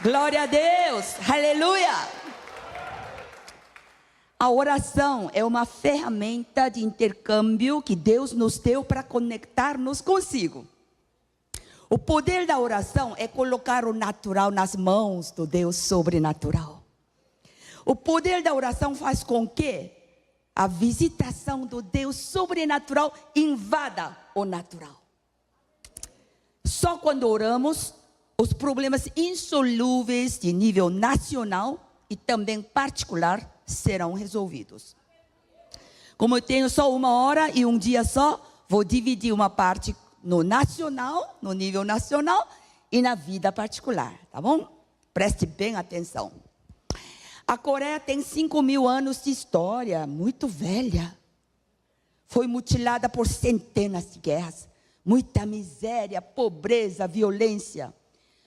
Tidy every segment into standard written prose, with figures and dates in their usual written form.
Glória a Deus, aleluia. A oração é uma ferramenta de intercâmbio que Deus nos deu para conectar-nos consigo. O poder da oração é colocar o natural nas mãos do Deus sobrenatural. O poder da oração faz com que a visitação do Deus sobrenatural invada o natural. Só quando oramos, os problemas insolúveis de nível nacional e também particular serão resolvidos. Como eu tenho só 1 hora e um dia só, vou dividir uma parte no nacional, no nível nacional e na vida particular, tá bom? Preste bem atenção. A Coreia tem 5.000 anos de história, muito velha. Foi mutilada por centenas de guerras, muita miséria, pobreza, violência.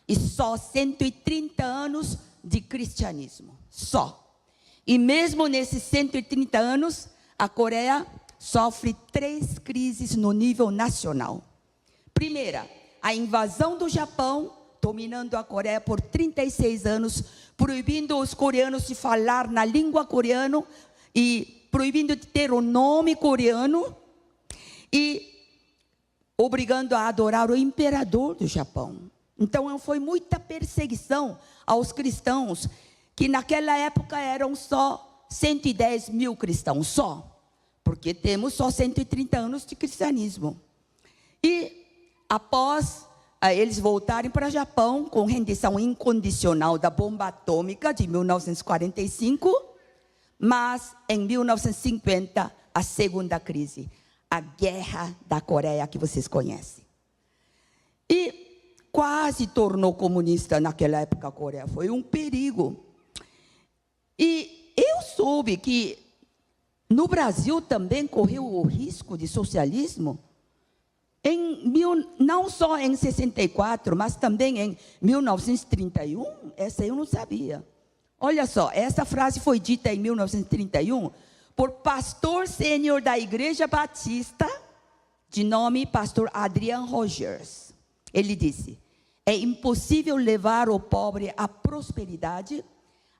E só 130 anos de cristianismo, só. E mesmo nesses 130 anos, a Coreia sofre 3 crises no nível nacional. Primeira, a invasão do Japão, dominando a Coreia por 36 anos, proibindo os coreanos de falar na língua coreana e proibindo de ter o nome coreano e obrigando a adorar o imperador do Japão. Então foi muita perseguição aos cristãos, que naquela época eram só 110 mil cristãos, só. Porque temos só 130 anos de cristianismo. E após eles voltarem para o Japão, com rendição incondicional da bomba atômica de 1945, mas em 1950, a segunda crise, a Guerra da Coreia, que vocês conhecem. E quase tornou comunista naquela época a Coreia, foi um perigo. E eu soube que no Brasil também correu o risco de socialismo, não só em 64, mas também em 1931, essa eu não sabia. Olha só, essa frase foi dita em 1931 por pastor sênior da Igreja Batista, de nome pastor Adrian Rogers. Ele disse: é impossível levar o pobre à prosperidade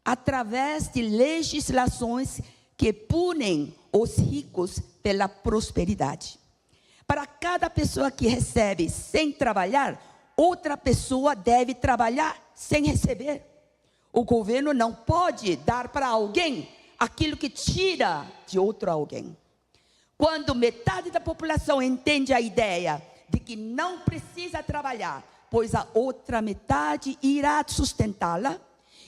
através de legislações que punem os ricos pela prosperidade. Para cada pessoa que recebe sem trabalhar, outra pessoa deve trabalhar sem receber. O governo não pode dar para alguém aquilo que tira de outro alguém. Quando metade da população entende a ideia de que não precisa trabalhar, pois a outra metade irá sustentá-la,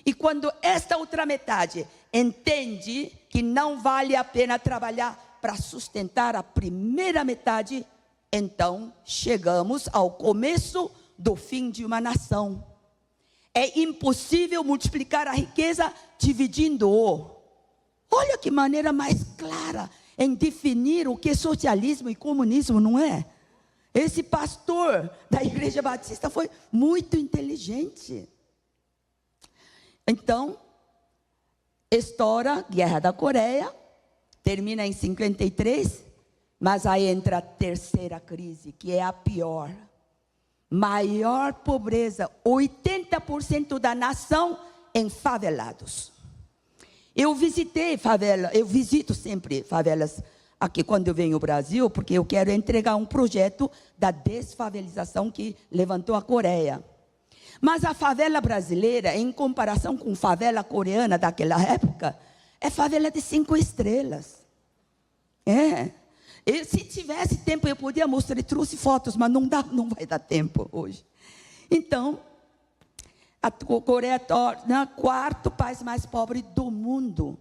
e quando esta outra metade entende que não vale a pena trabalhar para sustentar a primeira metade, então chegamos ao começo do fim de uma nação. É impossível multiplicar a riqueza dividindo-o. Olha que maneira mais clara em definir o que é socialismo e comunismo, não é? Esse pastor da Igreja Batista foi muito inteligente. Então, estoura a Guerra da Coreia, termina em 53, mas aí entra a terceira crise, que é a pior. Maior pobreza, 80% da nação em favelados. Eu visitei favela, eu visito sempre favelas aqui quando eu venho ao Brasil, porque eu quero entregar um projeto da desfavelização que levantou a Coreia. Mas a favela brasileira, em comparação com a favela coreana daquela época, é favela de 5 estrelas. Se tivesse tempo, eu podia mostrar, eu trouxe fotos, mas não vai dar tempo hoje. Então, a Coreia torna o 4º país mais pobre do mundo.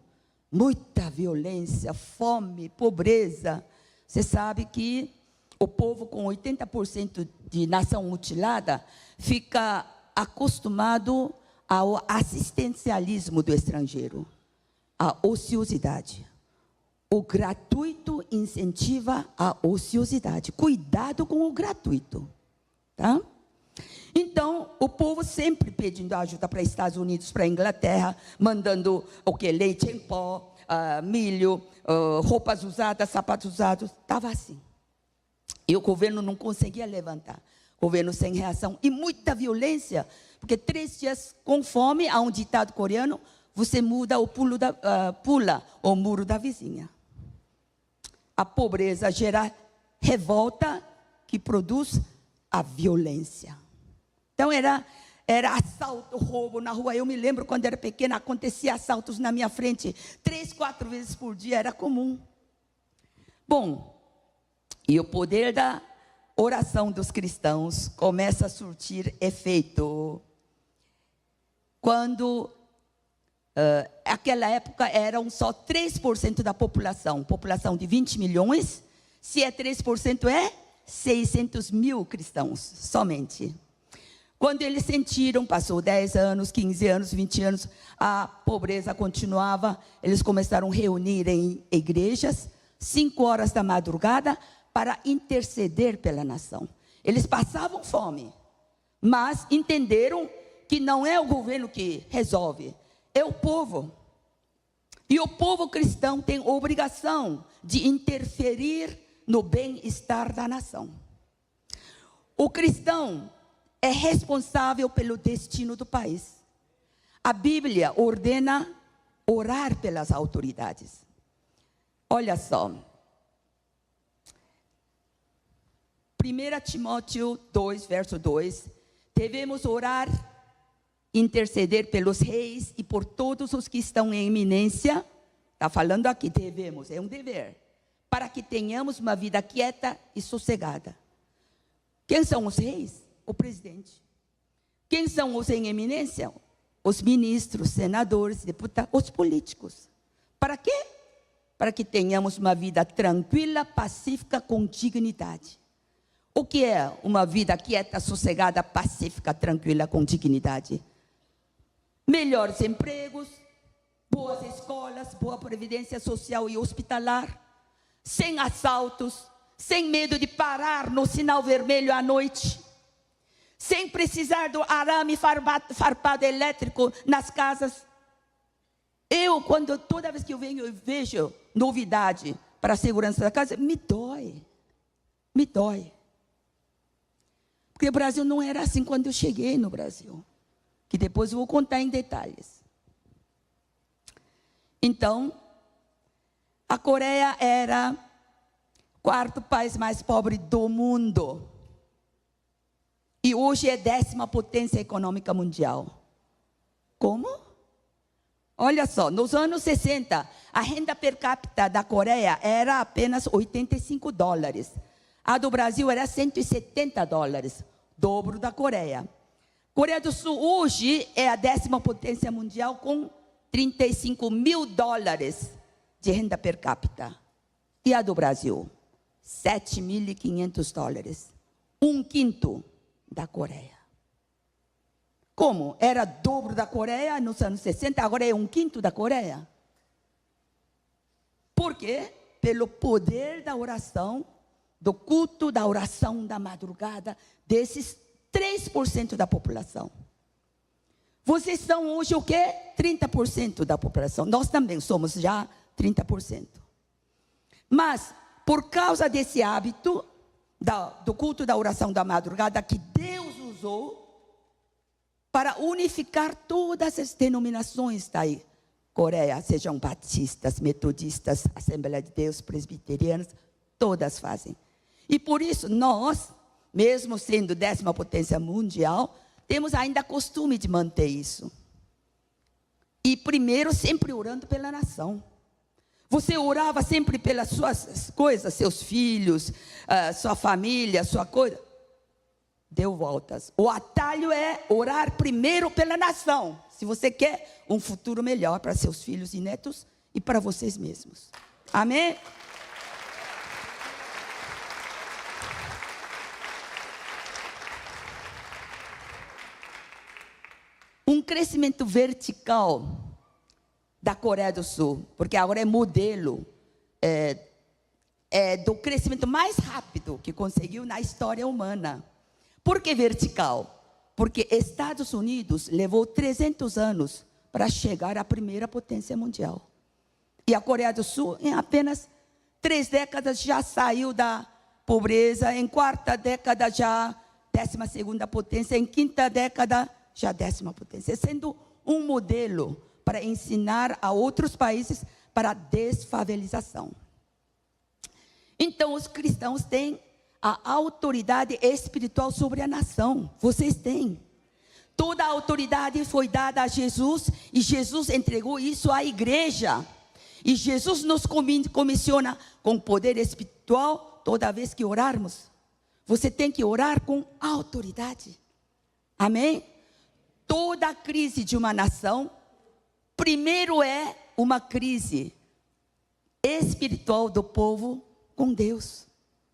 Muita violência, fome, pobreza. Você sabe que o povo com 80% de nação mutilada fica acostumado ao assistencialismo do estrangeiro, à ociosidade. O gratuito incentiva a ociosidade. Cuidado com o gratuito, tá? Então, o povo sempre pedindo ajuda para Estados Unidos, para a Inglaterra, mandando leite em pó, milho, roupas usadas, sapatos usados. Estava assim. E o governo não conseguia levantar. Governo sem reação e muita violência, Porque 3 dias com fome, há um ditado coreano, você muda pula o muro da vizinha. A pobreza gera revolta que produz a violência. Então era assalto, roubo na rua. Eu me lembro quando era pequena, acontecia assaltos na minha frente 3, 4 vezes por dia, era comum. Bom, e o poder da oração dos cristãos começa a surtir efeito. Quando, naquela época, eram só 3% da população de 20 milhões, se é 3%, é 600 mil cristãos, somente. Quando eles sentiram, passou 10 anos, 15 anos, 20 anos, a pobreza continuava, eles começaram a reunir em igrejas, 5 horas da madrugada, para interceder pela nação. Eles passavam fome, mas entenderam que não é o governo que resolve, é o povo. E o povo cristão tem obrigação de interferir no bem-estar da nação. O cristão é responsável pelo destino do país. A Bíblia ordena orar pelas autoridades. Olha só. 1 Timóteo 2, verso 2. Devemos orar, interceder pelos reis e por todos os que estão em eminência. Está falando aqui, devemos, é um dever. Para que tenhamos uma vida quieta e sossegada. Quem são os reis? O presidente. Quem são os em eminência? Os ministros, senadores, deputados, os políticos. Para quê? Para que tenhamos uma vida tranquila, pacífica, com dignidade. O que é uma vida quieta, sossegada, pacífica, tranquila, com dignidade? Melhores empregos, boas escolas, boa previdência social e hospitalar, sem assaltos, sem medo de parar no sinal vermelho à noite, sem precisar do arame farpado elétrico nas casas. Toda vez que eu venho, eu vejo novidade para a segurança da casa, me dói. Porque o Brasil não era assim quando eu cheguei no Brasil, que depois eu vou contar em detalhes. Então, a Coreia era o 4º país mais pobre do mundo. E hoje é 10ª potência econômica mundial. Como? Olha só, nos anos 60, a renda per capita da Coreia era apenas $85. A do Brasil era $170, dobro da Coreia. Coreia do Sul hoje é a 10ª potência mundial com $35 mil de renda per capita. E a do Brasil? $7.500. 1/5 da Coreia. Como? Era dobro da Coreia nos anos 60, agora é 1/5 da Coreia. Por quê? Pelo poder da oração, do culto da oração da madrugada, desses 3% da população. Vocês são hoje o quê? 30% da população. Nós também somos já 30%. Mas, por causa desse hábito do culto da oração da madrugada, que Deus usou para unificar todas as denominações da Coreia, sejam batistas, metodistas, Assembleia de Deus, presbiterianas, todas fazem. E por isso nós, mesmo sendo 10ª potência mundial, temos ainda costume de manter isso. E primeiro, sempre orando pela nação. Você orava sempre pelas suas coisas, seus filhos, sua família, sua coisa. Deu voltas. O atalho é orar primeiro pela nação. Se você quer um futuro melhor para seus filhos e netos e para vocês mesmos. Amém? Um crescimento vertical da Coreia do Sul, porque agora é modelo do crescimento mais rápido que conseguiu na história humana. Por que vertical? Porque Estados Unidos levou 300 anos para chegar à primeira potência mundial. E a Coreia do Sul, em apenas 3 décadas, já saiu da pobreza. Em 4ª década, já 12ª potência. Em 5ª década, já 10ª potência, sendo um modelo para ensinar a outros países para a desfavelização. Então, os cristãos têm a autoridade espiritual sobre a nação. Vocês têm. Toda a autoridade foi dada a Jesus e Jesus entregou isso à igreja. E Jesus nos comissiona com poder espiritual toda vez que orarmos. Você tem que orar com autoridade. Amém? Toda crise de uma nação, primeiro é uma crise espiritual do povo com Deus.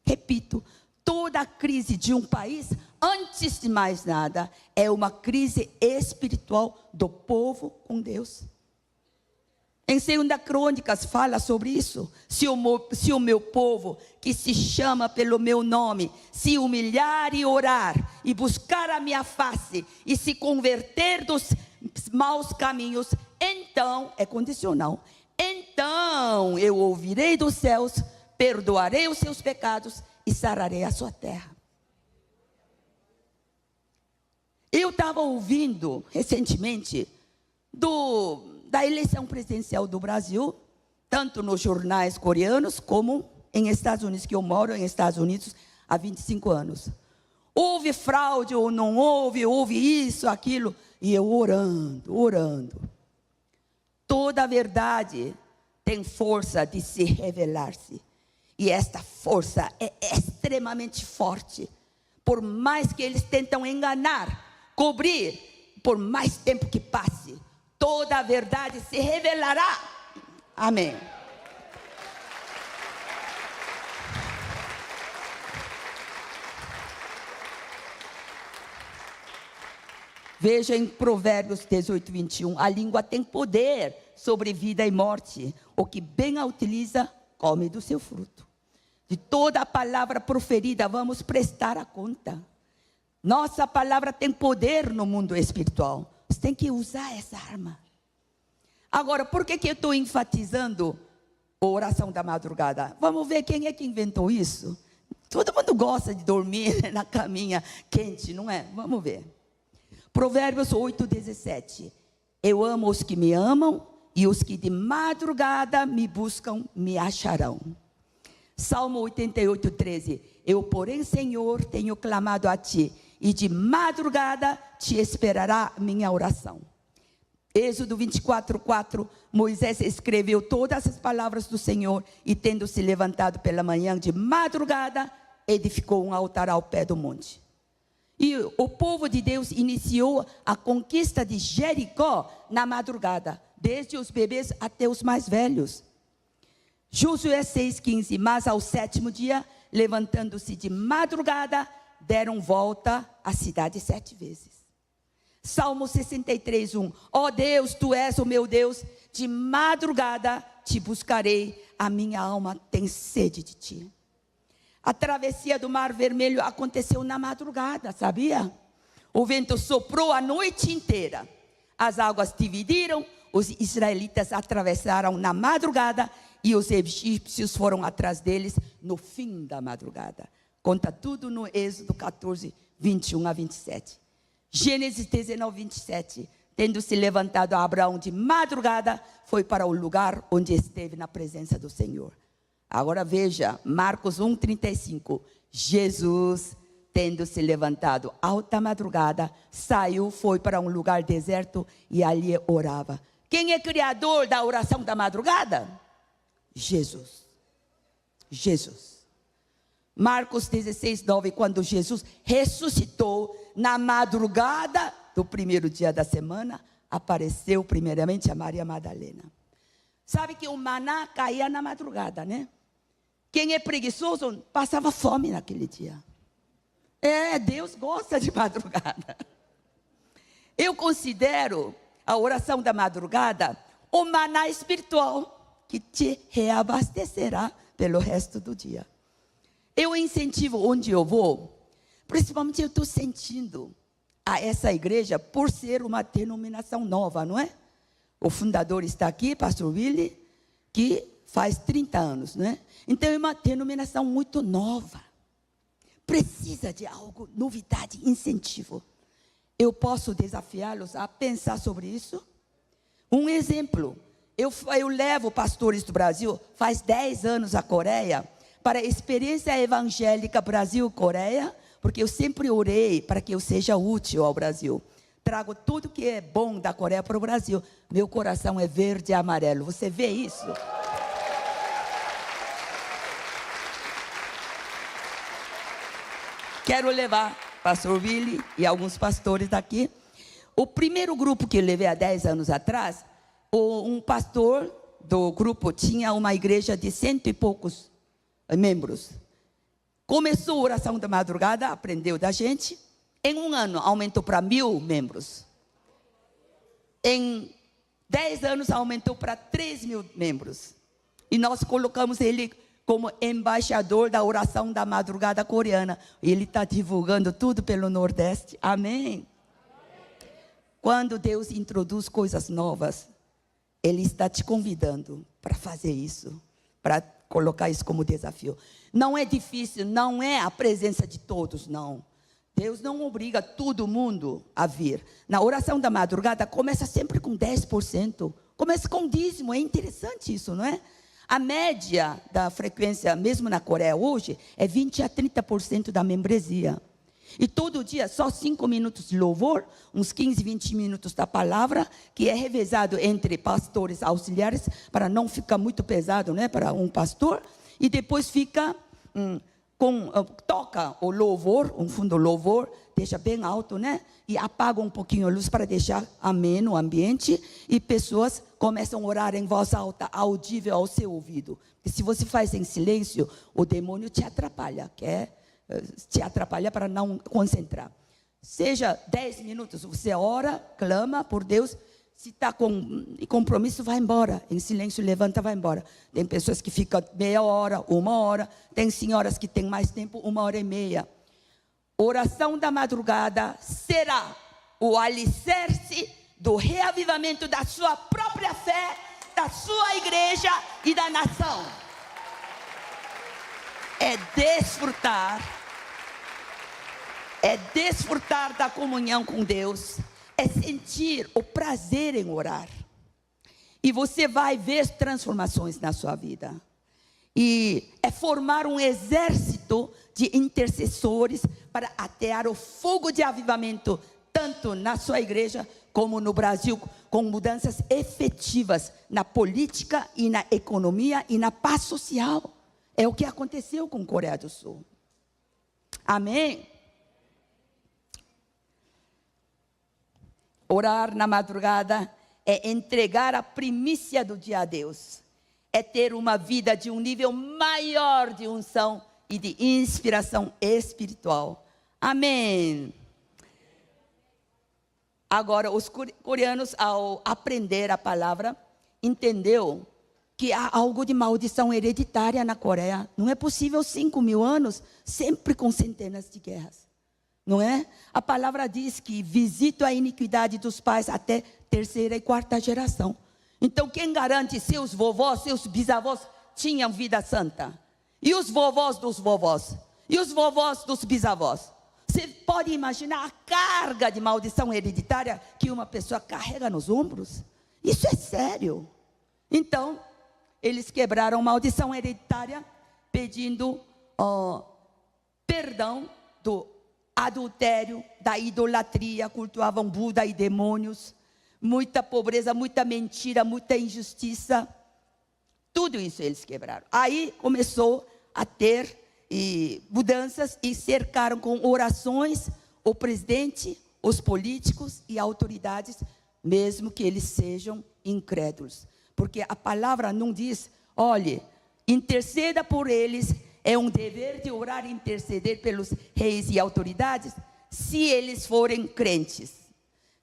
Repito, toda crise de um país, antes de mais nada, é uma crise espiritual do povo com Deus. Em 2 Crônicas fala sobre isso. Se o meu povo, que se chama pelo meu nome, se humilhar e orar, e buscar a minha face, e se converter dos maus caminhos, então, é condicional, então eu ouvirei dos céus, perdoarei os seus pecados e sararei a sua terra. Eu estava ouvindo recentemente da eleição presidencial do Brasil, tanto nos jornais coreanos como em Estados Unidos, que eu moro em Estados Unidos há 25 anos. Houve fraude ou não houve, houve isso, aquilo, e eu orando. Toda a verdade tem força de se revelar-se. E esta força é extremamente forte. Por mais que eles tentam enganar, cobrir, por mais tempo que passe, toda a verdade se revelará. Amém. Veja em Provérbios 18, 21. A língua tem poder sobre vida e morte. O que bem a utiliza, come do seu fruto. De toda a palavra proferida, vamos prestar a conta. Nossa palavra tem poder no mundo espiritual. Você tem que usar essa arma. Agora, por que eu estou enfatizando a oração da madrugada? Vamos ver quem é que inventou isso. Todo mundo gosta de dormir na caminha quente, não é? Vamos ver. Provérbios 8, 17. Eu amo os que me amam, e os que de madrugada me buscam, me acharão. Salmo 88, 13. Eu, porém, Senhor, tenho clamado a ti, e de madrugada te esperará minha oração. Êxodo 24, 4. Moisés escreveu todas as palavras do Senhor, e tendo se levantado pela manhã de madrugada, edificou um altar ao pé do monte. E o povo de Deus iniciou a conquista de Jericó na madrugada, desde os bebês até os mais velhos. Josué 6,15. Mas ao 7º dia, levantando-se de madrugada, deram volta à cidade 7 vezes. Salmo 63, 1. Ó Deus, tu és o meu Deus, de madrugada te buscarei, a minha alma tem sede de ti. A travessia do Mar Vermelho aconteceu na madrugada, sabia? O vento soprou a noite inteira. As águas dividiram, os israelitas atravessaram na madrugada e os egípcios foram atrás deles no fim da madrugada. Conta tudo no Êxodo 14, 21 a 27. Gênesis 19, 27. Tendo se levantado Abraão de madrugada, foi para o lugar onde esteve na presença do Senhor. Agora veja, Marcos 1, 35. Jesus, tendo se levantado alta madrugada, saiu, foi para um lugar deserto e ali orava. Quem é criador da oração da madrugada? Jesus. Jesus. Marcos 16, 9. Quando Jesus ressuscitou na madrugada do primeiro dia da semana, apareceu primeiramente a Maria Madalena. Sabe que o maná caía na madrugada, né? Quem é preguiçoso passava fome naquele dia. Deus gosta de madrugada. Eu considero a oração da madrugada o maná espiritual que te reabastecerá pelo resto do dia. Eu incentivo onde eu vou, principalmente eu estou sentindo a essa igreja por ser uma denominação nova, não é? O fundador está aqui, pastor Willy, que faz 30 anos, não é? Então é uma denominação muito nova. Precisa de algo, novidade, incentivo. Eu posso desafiá-los a pensar sobre isso? Um exemplo, eu levo pastores do Brasil, faz 10 anos à Coreia, para a experiência evangélica Brasil-Coreia, porque eu sempre orei para que eu seja útil ao Brasil. Trago tudo que é bom da Coreia para o Brasil. Meu coração é verde e amarelo. Você vê isso? Quero levar pastor Willy e alguns pastores daqui. O primeiro grupo que eu levei há 10 anos atrás, um pastor do grupo tinha uma igreja de 100 e poucos membros. Começou a oração da madrugada, aprendeu da gente. Em um ano, aumentou para 1.000 membros. Em 10 anos, aumentou para 3.000 membros. E nós colocamos ele como embaixador da oração da madrugada coreana. Ele está divulgando tudo pelo Nordeste. Amém? Quando Deus introduz coisas novas, Ele está te convidando para fazer isso, para colocar isso como desafio. Não é difícil, não é a presença de todos, não. Deus não obriga todo mundo a vir. Na oração da madrugada, começa sempre com 10%. Começa com dízimo, é interessante isso, não é? A média da frequência, mesmo na Coreia hoje, é 20% a 30% da membresia. E todo dia, só 5 minutos de louvor, uns 15, 20 minutos da palavra, que é revezado entre pastores auxiliares, para não ficar muito pesado, né, para um pastor. E depois fica... toca o louvor, um fundo louvor, deixa bem alto, né? E apaga um pouquinho a luz para deixar ameno o ambiente. E pessoas começam a orar em voz alta, audível ao seu ouvido. Porque se você faz em silêncio, o demônio te atrapalha, te atrapalha para não concentrar. Seja 10 minutos, você ora, clama por Deus. Se está com compromisso, vai embora. Em silêncio, levanta, vai embora. Tem pessoas que ficam meia hora, 1 hora. Tem senhoras que têm mais tempo, 1h30. Oração da madrugada será o alicerce do reavivamento da sua própria fé, da sua igreja e da nação. É desfrutar da comunhão com Deus. É sentir o prazer em orar. E você vai ver transformações na sua vida. E é formar um exército de intercessores para atear o fogo de avivamento, tanto na sua igreja como no Brasil, com mudanças efetivas na política e na economia e na paz social. É o que aconteceu com a Coreia do Sul. Amém? Orar na madrugada é entregar a primícia do dia a Deus. É ter uma vida de um nível maior de unção e de inspiração espiritual. Amém. Agora, os coreanos, ao aprender a palavra, entendeu que há algo de maldição hereditária na Coreia. Não é possível 5.000 anos sempre com centenas de guerras. Não é? A palavra diz que visito a iniquidade dos pais até 3ª e 4ª geração. Então, quem garante seus vovós, seus bisavós tinham vida santa? E os vovós dos vovós? E os vovós dos bisavós? Você pode imaginar a carga de maldição hereditária que uma pessoa carrega nos ombros? Isso é sério. Então, eles quebraram maldição hereditária pedindo perdão do adultério, da idolatria, cultuavam Buda e demônios, muita pobreza, muita mentira, muita injustiça. Tudo isso eles quebraram. Aí começou a ter mudanças e cercaram com orações o presidente, os políticos e autoridades, mesmo que eles sejam incrédulos. Porque a palavra não diz, olhe, interceda por eles. É um dever de orar e interceder pelos reis e autoridades, se eles forem crentes.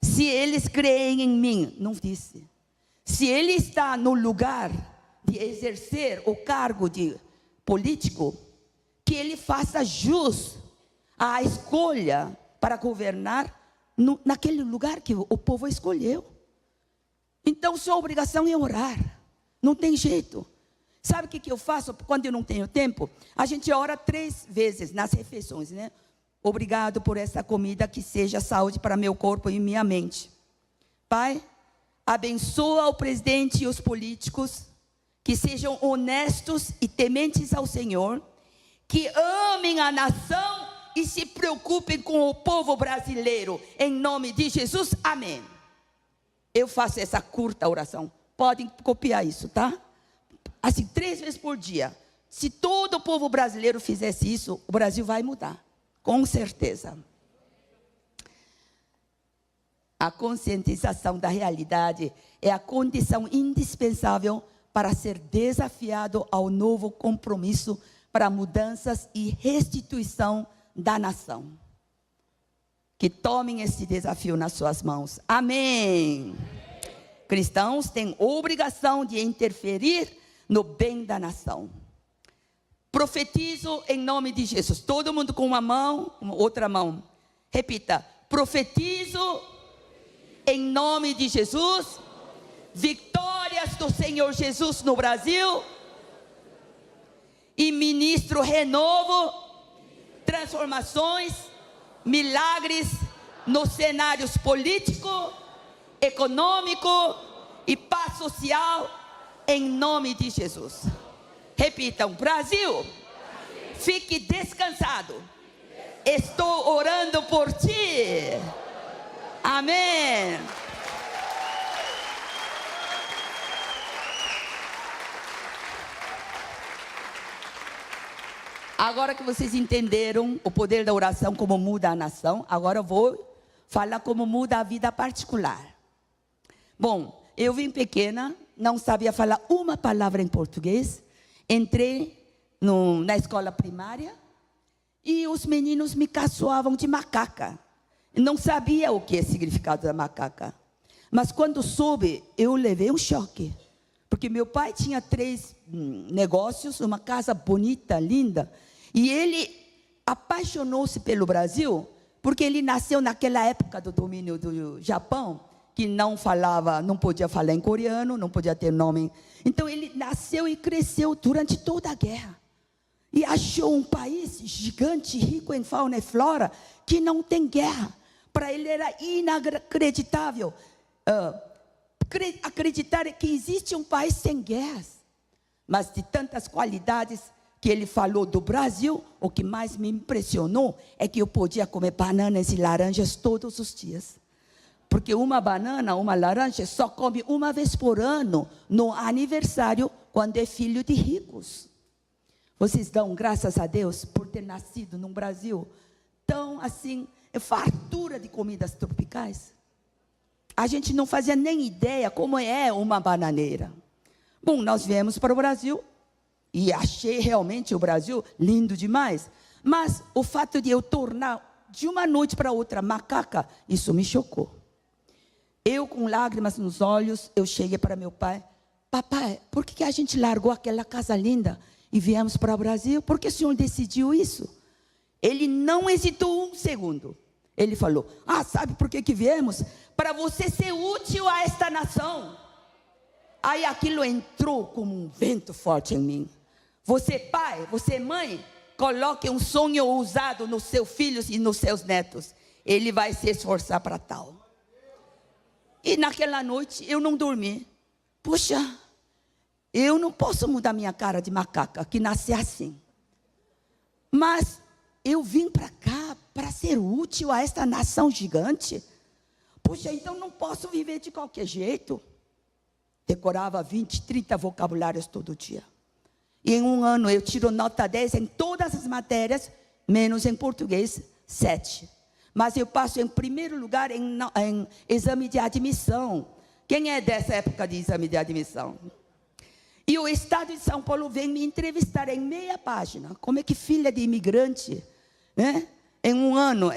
Se eles creem em mim, não disse. Se ele está no lugar de exercer o cargo de político, que ele faça jus à escolha para governar naquele lugar que o povo escolheu. Então, sua obrigação é orar. Não tem jeito. Sabe o que eu faço quando eu não tenho tempo? A gente ora 3 vezes nas refeições, né? obrigado por essa comida que seja saúde para meu corpo e minha mente. Pai, abençoa o presidente e os políticos, que sejam honestos e tementes ao Senhor, que amem a nação e se preocupem com o povo brasileiro. Em nome de Jesus, amém. Eu faço essa curta oração. Podem copiar isso, tá? Assim, 3 vezes por dia. Se todo o povo brasileiro fizesse isso, o Brasil vai mudar. Com certeza. A conscientização da realidade é a condição indispensável para ser desafiado ao novo compromisso para mudanças e restituição da nação. Que tomem esse desafio nas suas mãos. Amém. Cristãos têm obrigação de interferir no bem da nação. Profetizo em nome de Jesus. Todo mundo com uma mão, outra mão. Repita. Profetizo em nome de Jesus. Vitórias do Senhor Jesus no Brasil. E ministro renovo, transformações, milagres nos cenários político, econômico e paz social, em nome de Jesus. Repitam: Brasil, fique descansado. Estou orando por ti. Amém. Agora que vocês entenderam o poder da oração, como muda a nação, agora eu vou falar como muda a vida particular. Bom, eu vim pequena, não sabia falar uma palavra em português. Entrei na escola primária e os meninos me caçoavam de macaca. Não sabia o que é o significado da macaca. Mas quando soube, eu levei um choque. Porque meu pai tinha 3 negócios, uma casa bonita, linda. E ele apaixonou-se pelo Brasil, porque ele nasceu naquela época do domínio do Japão, que não podia falar em coreano, não podia ter nome. Então ele nasceu e cresceu durante toda a guerra. E achou um país gigante, rico em fauna e flora, que não tem guerra. Para ele era inacreditável acreditar que existe um país sem guerras. Mas de tantas qualidades que ele falou do Brasil, o que mais me impressionou é que eu podia comer bananas e laranjas todos os dias. Porque uma banana, uma laranja, só come uma vez por ano, no aniversário, quando é filho de ricos. Vocês dão graças a Deus por ter nascido num Brasil tão assim, fartura de comidas tropicais. A gente não fazia nem ideia como é uma bananeira. Bom, nós viemos para o Brasil e achei realmente o Brasil lindo demais. Mas o fato de eu tornar de uma noite para outra macaca, isso me chocou. Eu, com lágrimas nos olhos, eu cheguei para meu pai: papai, por que a gente largou aquela casa linda e viemos para o Brasil? Por que o senhor decidiu isso? Ele não hesitou um segundo. Ele falou: sabe por que viemos? Para você ser útil a esta nação. Aí aquilo entrou como um vento forte em mim. Você, pai, você, mãe, coloque um sonho ousado nos seus filhos e nos seus netos. Ele vai se esforçar para tal. E naquela noite eu não dormi. Puxa, eu não posso mudar minha cara de macaca, que nasci assim. Mas eu vim para cá para ser útil a esta nação gigante. Puxa, então não posso viver de qualquer jeito. Decorava 20, 30 vocabulários todo dia. E em um ano eu tiro nota 10 em todas as matérias, menos em português, 7. Mas eu passo em primeiro lugar em exame de admissão. Quem é dessa época de exame de admissão? E o Estado de São Paulo vem me entrevistar em meia página. Como é que filha de imigrante, né, em um ano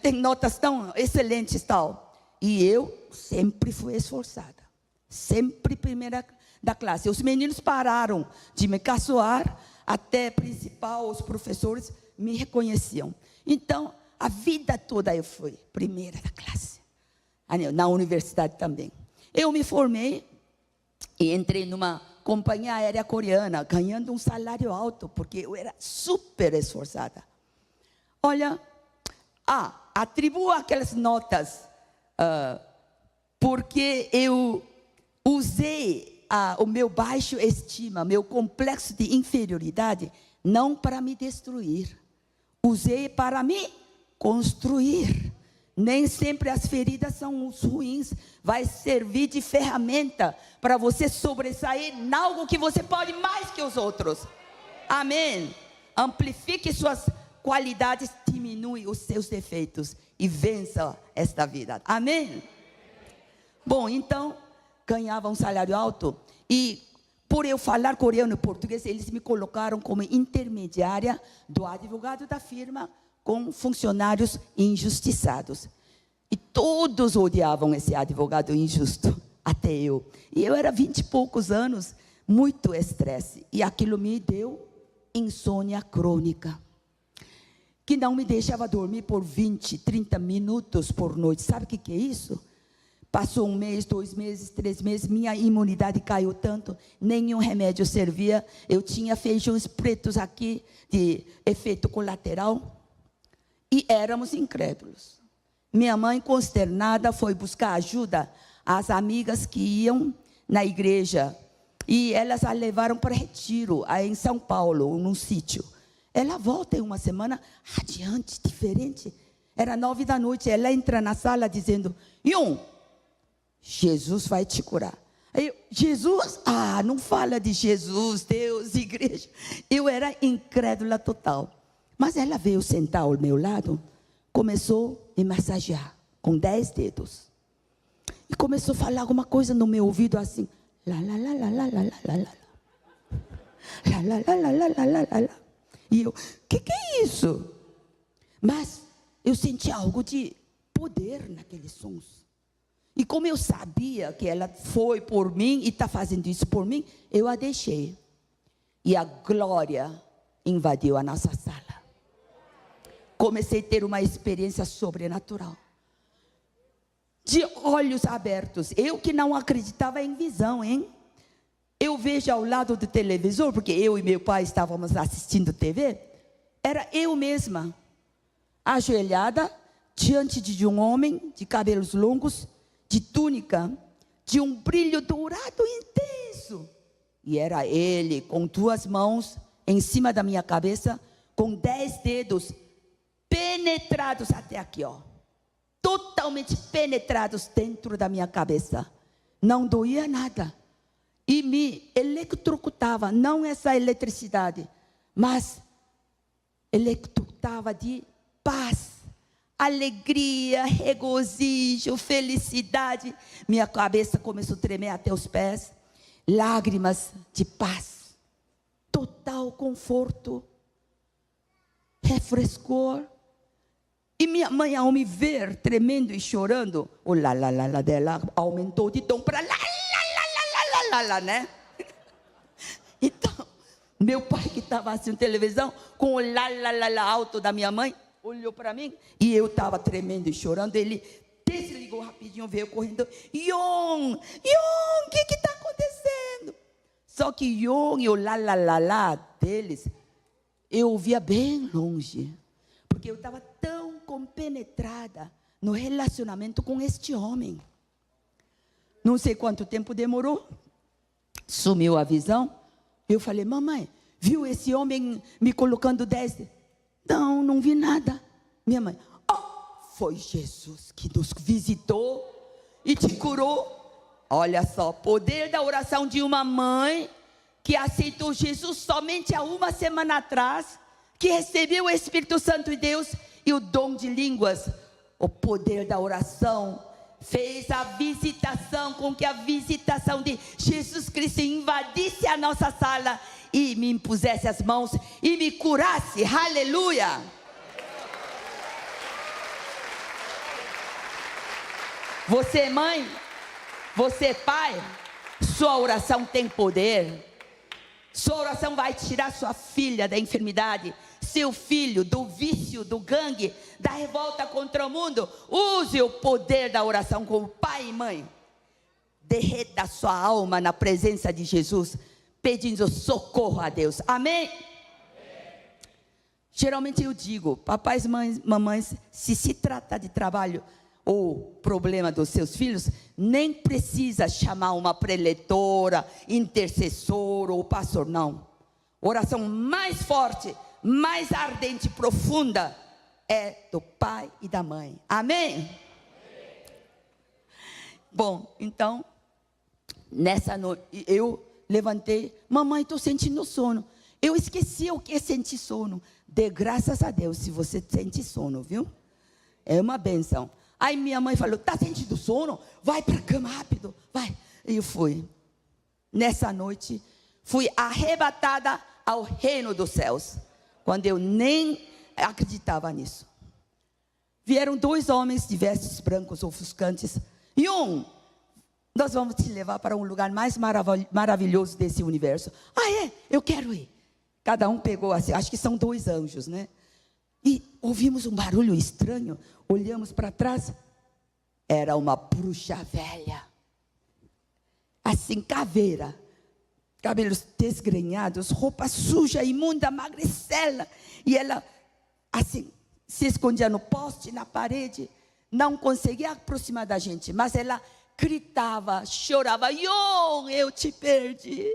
tem notas tão excelentes e tal. E eu sempre fui esforçada. Sempre primeira da classe. Os meninos pararam de me caçoar, até principal, os professores me reconheciam. Então, a vida toda eu fui primeira da classe. Na universidade também. Eu me formei e entrei numa companhia aérea coreana, ganhando um salário alto, porque eu era super esforçada. Olha, atribuo aquelas notas porque eu usei o meu baixo estima, meu complexo de inferioridade, não para me destruir, usei para me construir. Nem sempre as feridas são os ruins, vai servir de ferramenta para você sobressair em algo que você pode mais que os outros. Amém. Amplifique suas qualidades, diminui os seus defeitos e vença esta vida. Amém. Bom, então ganhava um salário alto e por eu falar coreano e português, eles me colocaram como intermediária do advogado da firma com funcionários injustiçados. E todos odiavam esse advogado injusto, até eu. E eu era 20 e poucos anos, muito estresse. E aquilo me deu insônia crônica, que não me deixava dormir por 20, 30 minutos por noite. Sabe o que é isso? Passou 1 mês, 2 meses, 3 meses, minha imunidade caiu tanto, nenhum remédio servia. Eu tinha feijões pretos aqui, de efeito colateral. E éramos incrédulos. Minha mãe, consternada, foi buscar ajuda às amigas que iam na igreja. E elas a levaram para retiro, aí em São Paulo, num sítio. Ela volta em uma semana radiante, diferente. Era 9 da noite, ela entra na sala dizendo: Yun, Jesus vai te curar. Aí eu, Jesus? Não fala de Jesus, Deus, igreja. Eu era incrédula total. Mas ela veio sentar ao meu lado, começou a me massagear com 10 dedos. E começou a falar alguma coisa no meu ouvido assim. Lá, lá, lá, lá, lá, lá, lá, lá. Lá, lá, lá, lá, lá, lá, lá, lá. E eu, que é isso? Mas eu senti algo de poder naqueles sons. E como eu sabia que ela foi por mim e está fazendo isso por mim, eu a deixei. E a glória invadiu a nossa sala. Comecei a ter uma experiência sobrenatural. De olhos abertos. Eu que não acreditava em visão, hein? Eu vejo ao lado do televisor, porque eu e meu pai estávamos assistindo TV. Era eu mesma, ajoelhada, diante de um homem de cabelos longos, de túnica, de um brilho dourado intenso. E era ele, com 2 mãos em cima da minha cabeça, com 10 dedos penetrados até aqui, ó. Totalmente penetrados dentro da minha cabeça. Não doía nada. E me eletrocutava, não essa eletricidade, mas eletrocutava de paz, alegria, regozijo, felicidade. Minha cabeça começou a tremer até os pés. Lágrimas de paz, total conforto, refrescor. E minha mãe, ao me ver tremendo e chorando, o lá, lá, lá, lá dela aumentou de tom para lá, lá, lá, lá, lá, lá, lá, né? Então, meu pai que estava assistindo televisão, com o lá, lá, lá, lá alto da minha mãe, olhou para mim, e eu estava tremendo e chorando. Ele desligou rapidinho, veio correndo. Yon, o que está acontecendo? Só que Yon e o lá, lá, lá, lá deles, eu ouvia bem longe. Porque eu estava tão compenetrada no relacionamento com este homem. Não sei quanto tempo demorou. Sumiu a visão. Eu falei: mamãe, viu esse homem me colocando 10? Não, não vi nada. Minha mãe: foi Jesus que nos visitou e te curou. Olha só, poder da oração de uma mãe que aceitou Jesus somente há 1 semana atrás, que recebeu o Espírito Santo de Deus e o dom de línguas. O poder da oração fez a visitação, com que a visitação de Jesus Cristo invadisse a nossa sala e me impusesse as mãos e me curasse. Aleluia! Você, mãe, você, pai, sua oração tem poder. Sua oração vai tirar sua filha da enfermidade, seu filho do vício, do gangue, da revolta contra o mundo. Use o poder da oração como pai e mãe. Derreta sua alma na presença de Jesus, pedindo socorro a Deus. Amém? Geralmente eu digo, papais, mães, mamães, se trata de trabalho ou problema dos seus filhos, nem precisa chamar uma preletora, intercessor ou pastor, não. Oração mais forte, mais ardente, profunda, é do pai e da mãe. Amém? Bom, então, nessa noite, eu levantei, mamãe, estou sentindo sono. Eu esqueci o que é sentir sono. Dê graças a Deus se você sente sono, viu? É uma benção. Aí minha mãe falou, está sentindo sono? Vai para a cama rápido, vai. E eu fui. Nessa noite, fui arrebatada ao reino dos céus, quando eu nem acreditava nisso. Vieram 2 homens de vestes brancos ofuscantes. E nós vamos te levar para um lugar mais maravilhoso desse universo. Ah, é? Eu quero ir. Cada um pegou assim, acho que são 2 anjos, né? E ouvimos um barulho estranho. Olhamos para trás. Era uma bruxa velha. Assim, caveira. Cabelos desgrenhados, roupa suja, imunda, magricela. E ela, assim, se escondia no poste, na parede. Não conseguia aproximar da gente. Mas ela gritava, chorava. Eu te perdi.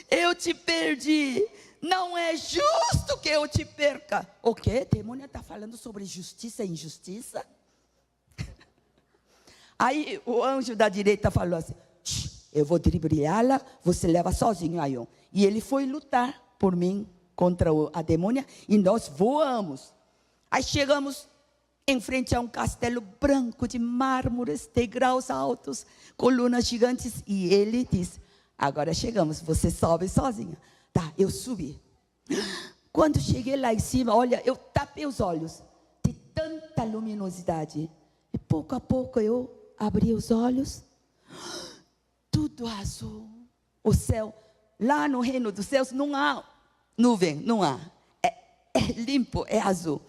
Eu te perdi. Não é justo que eu te perca. O quê? A demônia está falando sobre justiça e injustiça? Aí o anjo da direita falou assim, eu vou driblá-la, você leva sozinho aí. E ele foi lutar por mim contra a demônia e nós voamos. Aí chegamos em frente a um castelo branco de mármores, degraus altos, colunas gigantes. E ele disse, agora chegamos, você sobe sozinha. Tá, eu subi. Quando cheguei lá em cima, olha, eu tapei os olhos de tanta luminosidade. E pouco a pouco eu abri os olhos. Tudo azul. O céu, lá no reino dos céus, não há nuvem, não há. É limpo, é azul.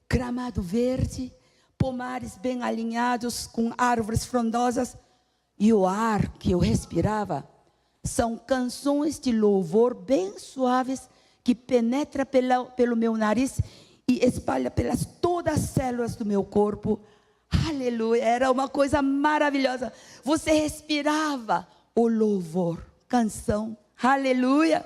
Gramado verde, pomares bem alinhados com árvores frondosas. E o ar que eu respirava são canções de louvor bem suaves que penetra pelo meu nariz e espalha pelas todas as células do meu corpo. Aleluia, era uma coisa maravilhosa. Você respirava o louvor, canção, aleluia.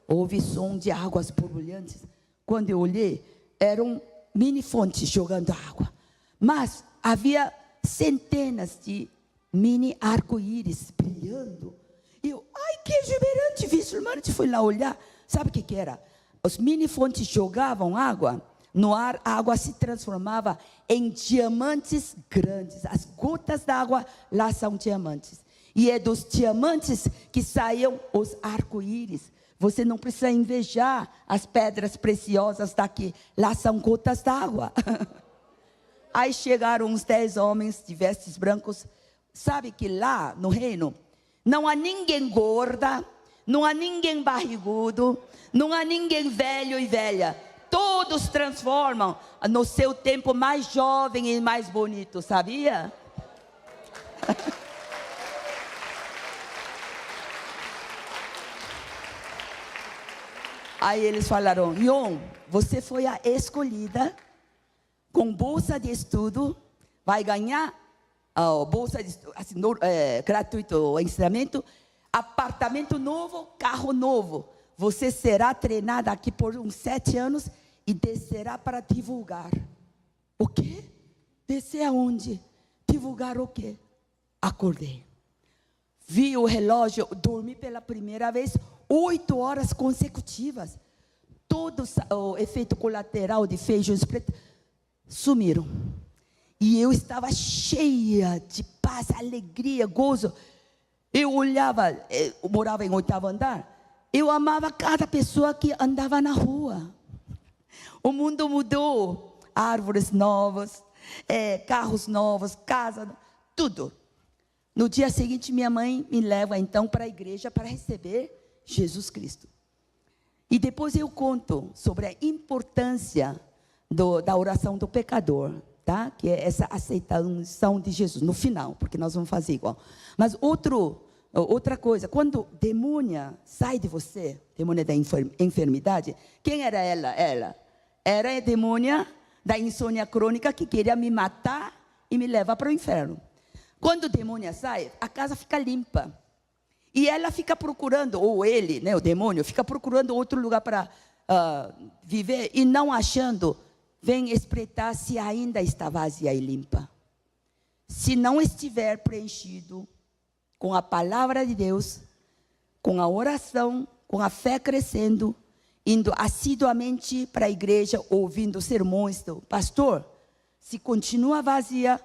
Houve som de águas borbulhantes. Quando eu olhei, eram mini fontes jogando água. Mas havia centenas de mini arco-íris brilhando. E eu, ai, que exuberante, visualmente fui lá olhar. Sabe o que era? Os mini fontes jogavam água. No ar, a água se transformava em diamantes grandes. As gotas d'água lá são diamantes. E é dos diamantes que saíam os arco-íris. Você não precisa invejar as pedras preciosas daqui. Lá são gotas d'água. Aí chegaram uns 10 homens de vestes brancos. Sabe que lá no reino não há ninguém gorda, não há ninguém barrigudo, não há ninguém velho e velha. Todos transformam no seu tempo mais jovem e mais bonito, sabia? Aí eles falaram, Yon, você foi a escolhida, com bolsa de estudo, vai ganhar bolsa de estudo, assim, gratuito, ensinamento, apartamento novo, carro novo. Você será treinada aqui por uns 7 anos e descerá para divulgar. O quê? Descer aonde? Divulgar o quê? Acordei. Vi o relógio, dormi pela primeira vez 8 horas consecutivas. Todo o efeito colateral de feijões pretos sumiram. E eu estava cheia de paz, alegria, gozo. Eu olhava, eu morava em 8º andar. Eu amava cada pessoa que andava na rua. O mundo mudou. Árvores novas, carros novos, casa, tudo. No dia seguinte, minha mãe me leva então para a igreja para receber Jesus Cristo. E depois eu conto sobre a importância da oração do pecador, tá? Que é essa aceitação de Jesus no final, porque nós vamos fazer igual. Mas outro outra coisa, quando demônia sai de você, demônia da enfermidade, quem era ela? Ela era a demônia da insônia crônica que queria me matar e me levar para o inferno. Quando o demônio sai, a casa fica limpa. E ela fica procurando, ou ele, né, o demônio, fica procurando outro lugar para viver e não achando, vem espreitar se ainda está vazia e limpa. Se não estiver preenchido com a palavra de Deus, com a oração, com a fé crescendo, indo assiduamente para a igreja, ouvindo sermões do pastor, se continua vazia,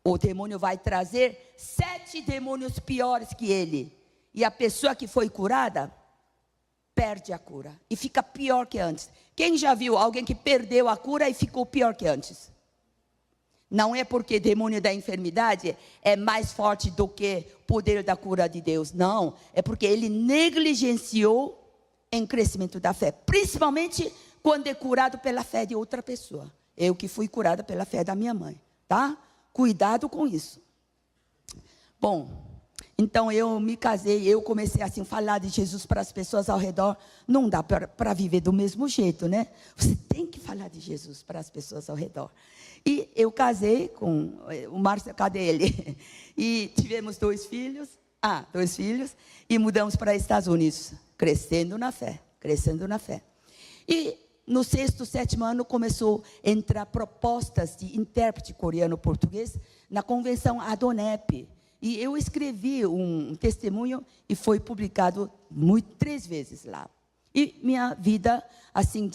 o demônio vai trazer 7 demônios piores que ele. E a pessoa que foi curada, perde a cura. E fica pior que antes. Quem já viu alguém que perdeu a cura e ficou pior que antes? Não é porque o demônio da enfermidade é mais forte do que o poder da cura de Deus. Não, é porque ele negligenciou em crescimento da fé. Principalmente quando é curado pela fé de outra pessoa. Eu que fui curada pela fé da minha mãe, tá? Cuidado com isso. Bom, então eu me casei, eu comecei assim a falar de Jesus para as pessoas ao redor. Não dá para viver do mesmo jeito, né? Você tem que falar de Jesus para as pessoas ao redor. E eu casei com o Márcio, cadê ele? E tivemos 2 filhos, e mudamos para os Estados Unidos, crescendo na fé. E no 6º, 7º ano começou a entrar propostas de intérprete coreano-português na convenção Adonep. E eu escrevi um testemunho e foi publicado 3 vezes lá. E minha vida, assim,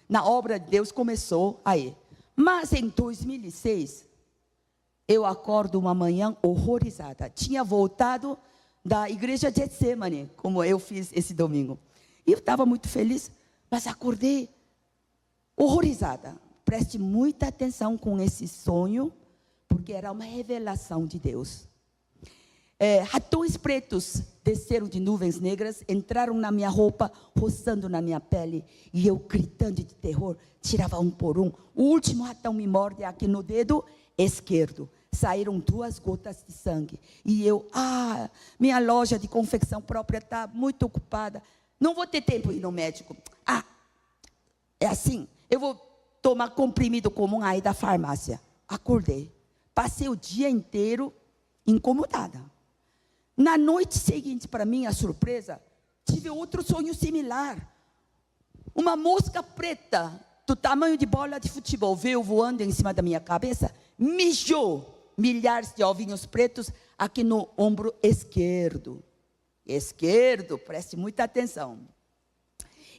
na obra de Deus começou aí. Mas em 2006, eu acordo uma manhã horrorizada. Tinha voltado da igreja de Getsemane, como eu fiz esse domingo. E eu estava muito feliz, mas acordei horrorizada. Preste muita atenção com esse sonho, porque era uma revelação de Deus. Ratões pretos desceram de nuvens negras, entraram na minha roupa, roçando na minha pele, e eu gritando de terror, tirava um por um. O último ratão me morde aqui no dedo esquerdo. Saíram 2 gotas de sangue. E eu, minha loja de confecção própria está muito ocupada. Não vou ter tempo de ir no médico. É assim, eu vou tomar comprimido comum aí da farmácia. Acordei. Passei o dia inteiro incomodada. Na noite seguinte, para minha surpresa, tive outro sonho similar. Uma mosca preta, do tamanho de bola de futebol, veio voando em cima da minha cabeça, mijou milhares de ovinhos pretos aqui no ombro esquerdo. Preste muita atenção.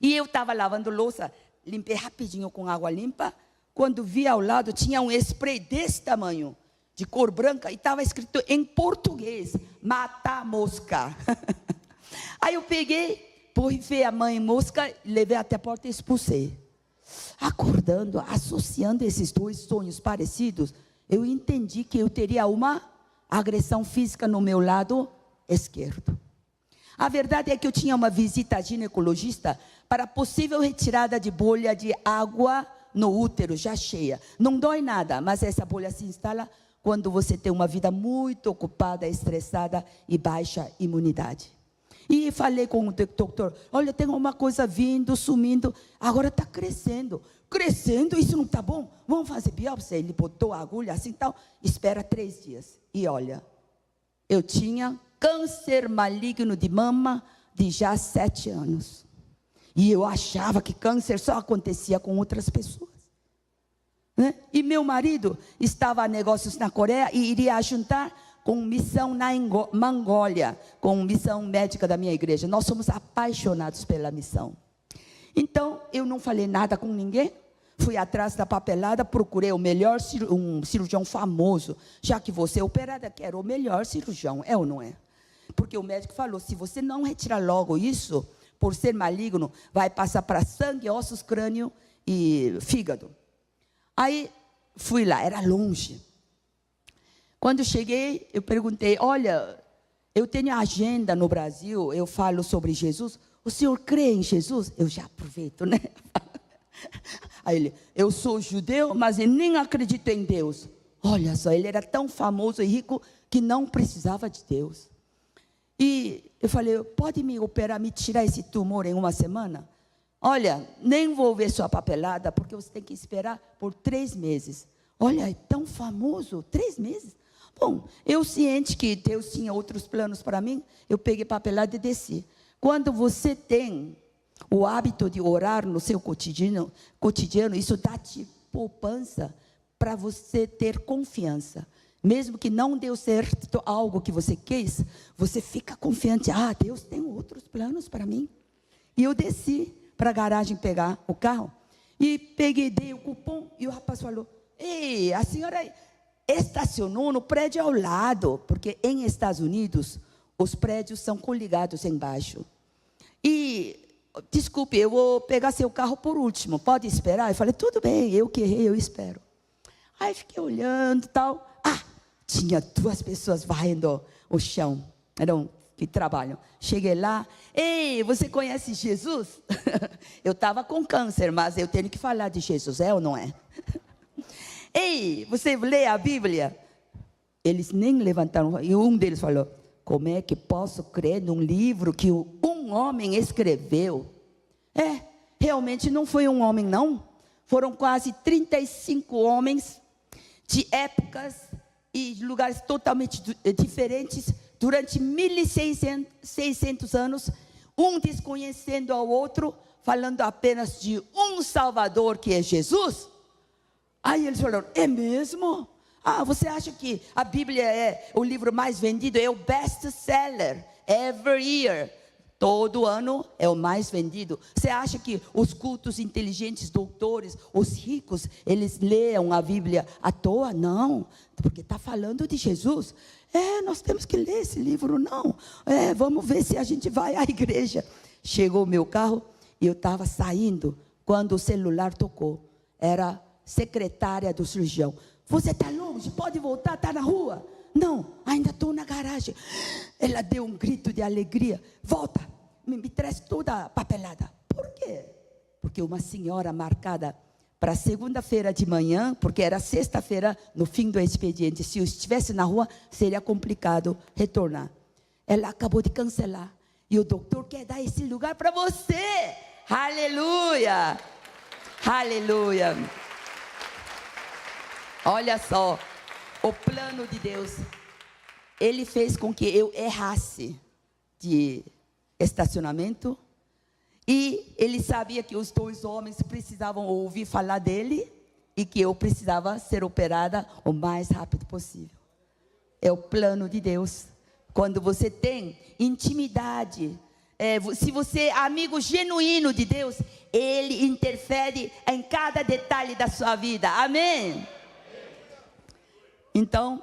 E eu estava lavando louça, limpei rapidinho com água limpa, quando vi ao lado, tinha um spray desse tamanho, de cor branca, e estava escrito em português, matar mosca. Aí eu peguei, borrifei a mãe mosca, levei até a porta e expulsei. Acordando, associando esses 2 sonhos parecidos, eu entendi que eu teria uma agressão física no meu lado esquerdo. A verdade é que eu tinha uma visita ginecologista para possível retirada de bolha de água no útero, já cheia. Não dói nada, mas essa bolha se instala quando você tem uma vida muito ocupada, estressada e baixa imunidade. E falei com o doutor, olha, tem uma coisa vindo, sumindo, agora está crescendo. Crescendo, isso não está bom? Vamos fazer biópsia? Ele botou a agulha assim, tal, espera 3 dias. E olha, eu tinha câncer maligno de mama de já 7 anos. E eu achava que câncer só acontecia com outras pessoas. Né? E meu marido estava a negócios na Coreia e iria juntar com missão na Mongólia, com missão médica da minha igreja. Nós somos apaixonados pela missão. Então, eu não falei nada com ninguém, fui atrás da papelada, procurei o melhor um cirurgião famoso, já que você é operada, quero o melhor cirurgião, é ou não é? Porque o médico falou, se você não retirar logo isso, por ser maligno, vai passar para sangue, ossos, crânio e fígado. Aí, fui lá, era longe. Quando cheguei, eu perguntei, olha, eu tenho agenda no Brasil, eu falo sobre Jesus, o senhor crê em Jesus? Eu já aproveito, né? Aí ele, eu sou judeu, mas eu nem acredito em Deus. Olha só, ele era tão famoso e rico que não precisava de Deus. E eu falei, pode me operar, me tirar esse tumor em uma semana? Olha, nem vou ver sua papelada, porque você tem que esperar por 3 meses. Olha, é tão famoso, 3 meses? Bom, eu ciente que Deus tinha outros planos para mim, eu peguei papelada e desci. Quando você tem o hábito de orar no seu cotidiano, isso dá-te poupança para você ter confiança. Mesmo que não deu certo algo que você quis, você fica confiante. Ah, Deus tem outros planos para mim. E eu desci para a garagem pegar o carro. E peguei, dei o cupom. E o rapaz falou, ei, a senhora estacionou no prédio ao lado. Porque em Estados Unidos, os prédios são coligados embaixo. E, desculpe, eu vou pegar seu carro por último. Pode esperar? Eu falei, tudo bem, eu que errei, eu espero. Aí fiquei olhando e tal. Tinha 2 pessoas varrendo o chão, que trabalham. Cheguei lá, ei, você conhece Jesus? Eu estava com câncer, mas eu tenho que falar de Jesus, é ou não é? Ei, você lê a Bíblia? Eles nem levantaram, e um deles falou, como é que posso crer num livro que um homem escreveu? Realmente não foi um homem não, foram quase 35 homens, de épocas e lugares totalmente diferentes, durante 1.600 anos, um desconhecendo ao outro, falando apenas de um Salvador, que é Jesus. Aí eles falaram, é mesmo? Você acha que a Bíblia é o livro mais vendido? É o best-seller, every year. Todo ano é o mais vendido. Você acha que os cultos inteligentes, doutores, os ricos, eles leiam a Bíblia à toa? Não, porque está falando de Jesus. Nós temos que ler esse livro, não. Vamos ver se a gente vai à igreja. Chegou o meu carro e eu estava saindo quando o celular tocou. Era a secretária do cirurgião. Você está longe, pode voltar, está na rua. Não, ainda estou na garagem. Ela deu um grito de alegria. Volta, me traz toda a papelada. Por quê? Porque uma senhora marcada para segunda-feira de manhã, porque era sexta-feira no fim do expediente. Se eu estivesse na rua, seria complicado retornar. Ela acabou de cancelar. E o doutor quer dar esse lugar para você. Aleluia! Aleluia! Olha só. O plano de Deus, Ele fez com que eu errasse de estacionamento. E Ele sabia que os 2 homens precisavam ouvir falar dEle. E que eu precisava ser operada o mais rápido possível. É o plano de Deus. Quando você tem intimidade, se você é amigo genuíno de Deus, Ele interfere em cada detalhe da sua vida. Amém? Então,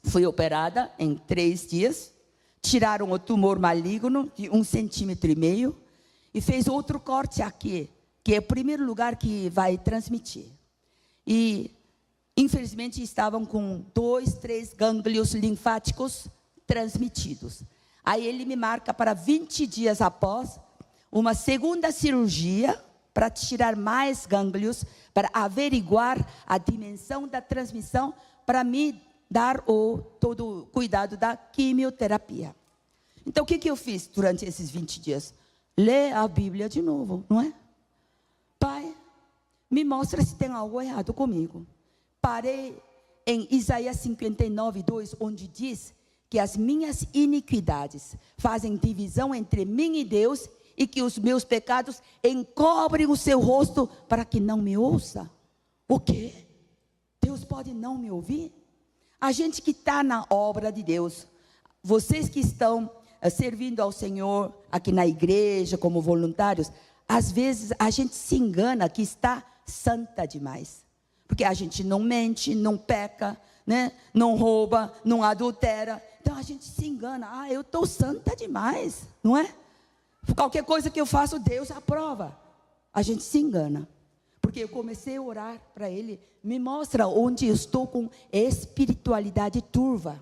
fui operada em 3 dias, tiraram o tumor maligno de 1,5 centímetro e fez outro corte aqui, que é o primeiro lugar que vai transmitir. E, infelizmente, estavam com 2, 3 gânglios linfáticos transmitidos. Aí ele me marca para 20 dias após uma segunda cirurgia para tirar mais gânglios, para averiguar a dimensão da transmissão, para me dar todo o cuidado da quimioterapia. Então, o que eu fiz durante esses 20 dias? Ler a Bíblia de novo, não é? Pai, me mostra se tem algo errado comigo. Parei em Isaías 59, 2, onde diz que as minhas iniquidades fazem divisão entre mim e Deus e que os meus pecados encobrem o seu rosto para que não me ouça. O quê? Deus pode não me ouvir? A gente que está na obra de Deus, vocês que estão servindo ao Senhor aqui na igreja como voluntários, às vezes a gente se engana que está santa demais, porque a gente não mente, não peca, né? Não rouba, não adultera. Então a gente se engana, eu estou santa demais, não é? Qualquer coisa que eu faço, Deus aprova. A gente se engana. Porque eu comecei a orar para Ele, me mostra onde eu estou com espiritualidade turva.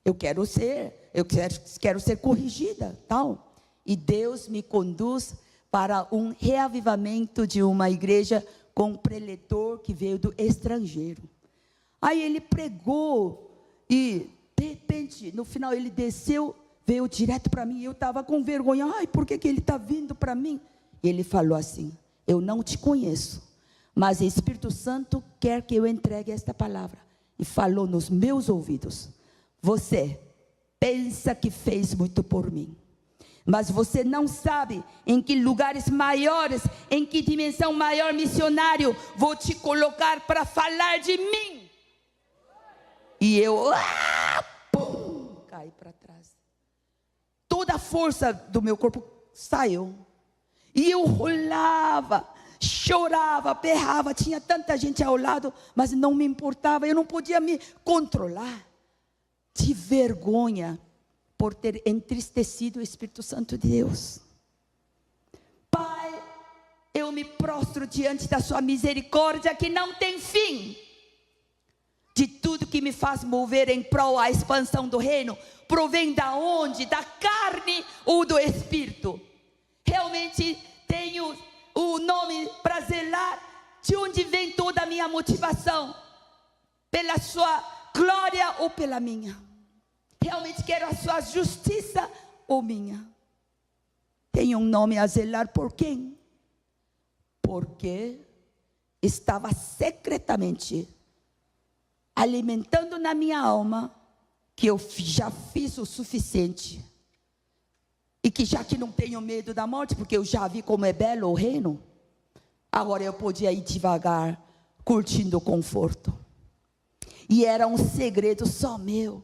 Eu quero ser corrigida, tal. E Deus me conduz para um reavivamento de uma igreja com um preletor que veio do estrangeiro. Aí ele pregou e, de repente, no final ele desceu veio direto para mim. Eu estava com vergonha. Ai, por que ele está vindo para mim? E ele falou assim: eu não te conheço, mas o Espírito Santo quer que eu entregue esta palavra. E falou nos meus ouvidos: você pensa que fez muito por mim, mas você não sabe em que lugares maiores, em que dimensão maior missionário vou te colocar para falar de mim. E eu pum, caí para trás. Toda a força do meu corpo saiu. E eu rolava, chorava, berrava. Tinha tanta gente ao lado, mas não me importava. Eu não podia me controlar. De vergonha por ter entristecido o Espírito Santo de Deus. Pai, eu me prostro diante da sua misericórdia que não tem fim. De tudo que me faz mover em prol à expansão do reino, provém da onde? Da carne ou do Espírito? Realmente tenho o nome para zelar. De onde vem toda a minha motivação? Pela sua glória ou pela minha? Realmente quero a sua justiça ou minha? Tenho um nome a zelar por quem? Porque estava secretamente alimentando na minha alma que eu já fiz o suficiente. E que já que não tenho medo da morte, porque eu já vi como é belo o reino, agora eu podia ir devagar, curtindo o conforto. E era um segredo só meu.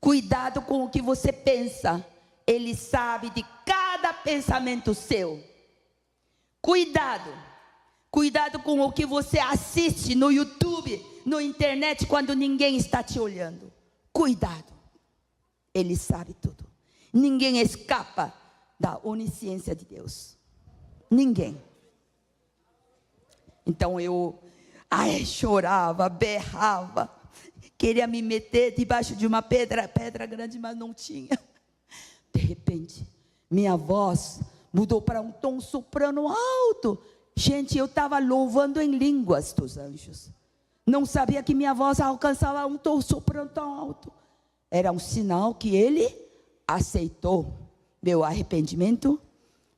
Cuidado com o que você pensa. Ele sabe de cada pensamento seu. Cuidado. Cuidado com o que você assiste no YouTube, no internet, quando ninguém está te olhando. Cuidado. Ele sabe tudo. Ninguém escapa da onisciência de Deus. Ninguém. Então eu chorava, berrava, queria me meter debaixo de uma pedra grande, mas não tinha. De repente, minha voz mudou para um tom soprano alto. Gente, eu estava louvando em línguas dos anjos. Não sabia que minha voz alcançava um tom soprano tão alto. Era um sinal que ele aceitou meu arrependimento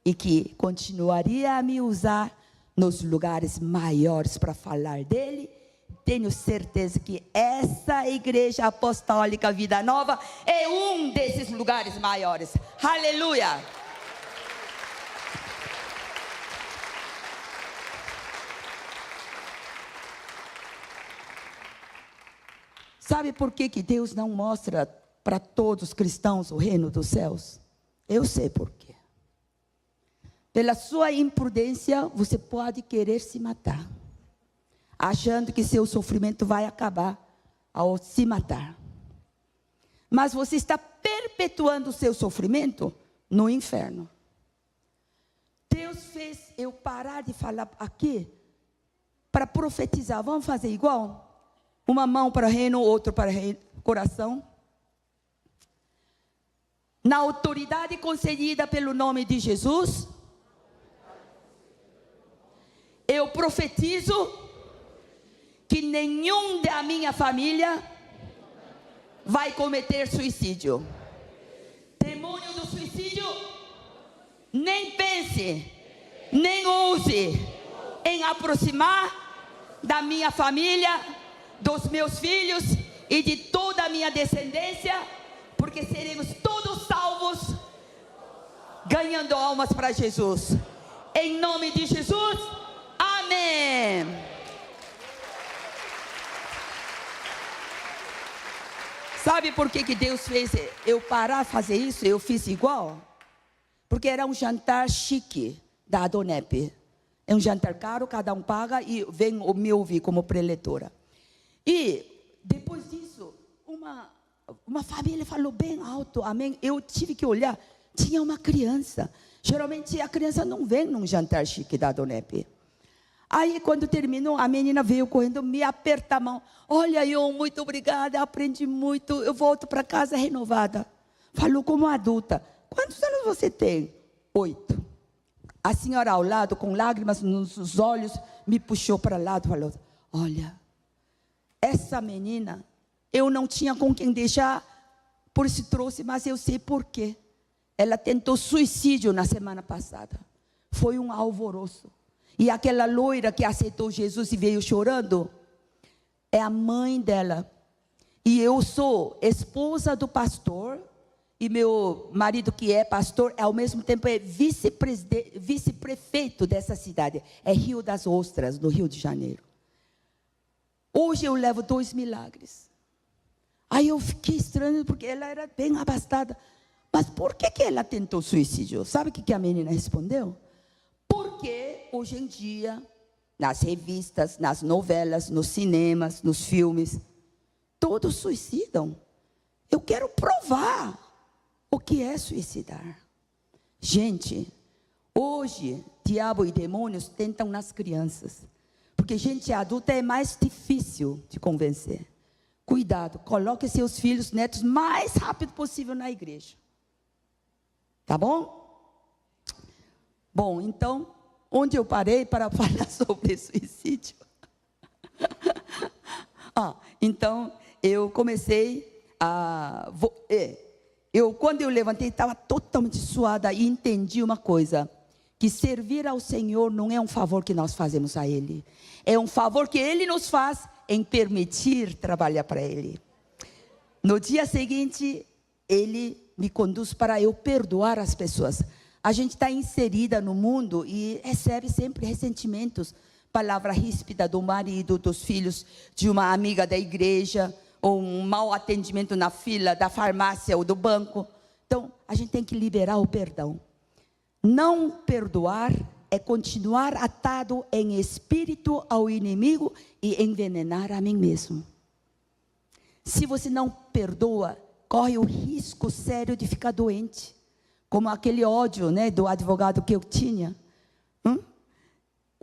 e que continuaria a me usar nos lugares maiores para falar dele. Tenho certeza que essa igreja apostólica Vida Nova é um desses lugares maiores. Aleluia! Sabe por que Deus não mostra para todos os cristãos o reino dos céus? Eu sei por quê. Pela sua imprudência, você pode querer se matar, achando que seu sofrimento vai acabar ao se matar. Mas você está perpetuando o seu sofrimento no inferno. Deus fez eu parar de falar aqui para profetizar. Vamos fazer igual? Uma mão para o reino, outra para o coração. Na autoridade concedida pelo nome de Jesus, eu profetizo que nenhum da minha família vai cometer suicídio. Demônio do suicídio, nem pense, nem ouse em aproximar da minha família, dos meus filhos e de toda a minha descendência, porque seremos todos salvos, ganhando almas para Jesus. Em nome de Jesus, amém. Sabe por que Deus fez eu parar de fazer isso? Eu fiz igual. Porque era um jantar chique da Adonep. É um jantar caro, cada um paga e vem me ouvir como preletora. E depois disso, uma família falou bem alto, amém. Eu tive que olhar, tinha uma criança. Geralmente a criança não vem num jantar chique da Adonep. Aí quando terminou, a menina veio correndo, me aperta a mão. Olha, eu muito obrigada, aprendi muito, eu volto para casa renovada. Falou como adulta. Quantos anos você tem? 8. A senhora ao lado, com lágrimas nos olhos, me puxou para lá e falou: olha, essa menina, eu não tinha com quem deixar por isso trouxe, mas eu sei por quê. Ela tentou suicídio na semana passada. Foi um alvoroço. E aquela loira que aceitou Jesus e veio chorando, é a mãe dela. E eu sou esposa do pastor, e meu marido, que é pastor, ao mesmo tempo é vice-prefeito dessa cidade. É Rio das Ostras, no Rio de Janeiro. Hoje eu levo 2 milagres. Aí eu fiquei estranho, porque ela era bem abastada. Mas por que ela tentou suicídio? Sabe o que a menina respondeu? Porque hoje em dia, nas revistas, nas novelas, nos cinemas, nos filmes, todos suicidam. Eu quero provar o que é suicidar. Gente, hoje, diabo e demônios tentam nas crianças. Porque gente adulta é mais difícil de convencer. Cuidado, coloque seus filhos, netos, mais rápido possível na igreja. Tá bom? Bom, então, onde eu parei para falar sobre suicídio? Então, eu comecei a... quando eu levantei, estava totalmente suada e entendi uma coisa. Que servir ao Senhor não é um favor que nós fazemos a Ele. É um favor que Ele nos faz em permitir trabalhar para Ele. No dia seguinte, Ele me conduz para eu perdoar as pessoas. A gente está inserida no mundo e recebe sempre ressentimentos. Palavra ríspida do marido, dos filhos, de uma amiga da igreja, ou um mau atendimento na fila da farmácia ou do banco. Então, a gente tem que liberar o perdão. Não perdoar é continuar atado em espírito ao inimigo e envenenar a mim mesmo. Se você não perdoa, corre o risco sério de ficar doente. Como aquele ódio, do advogado que eu tinha.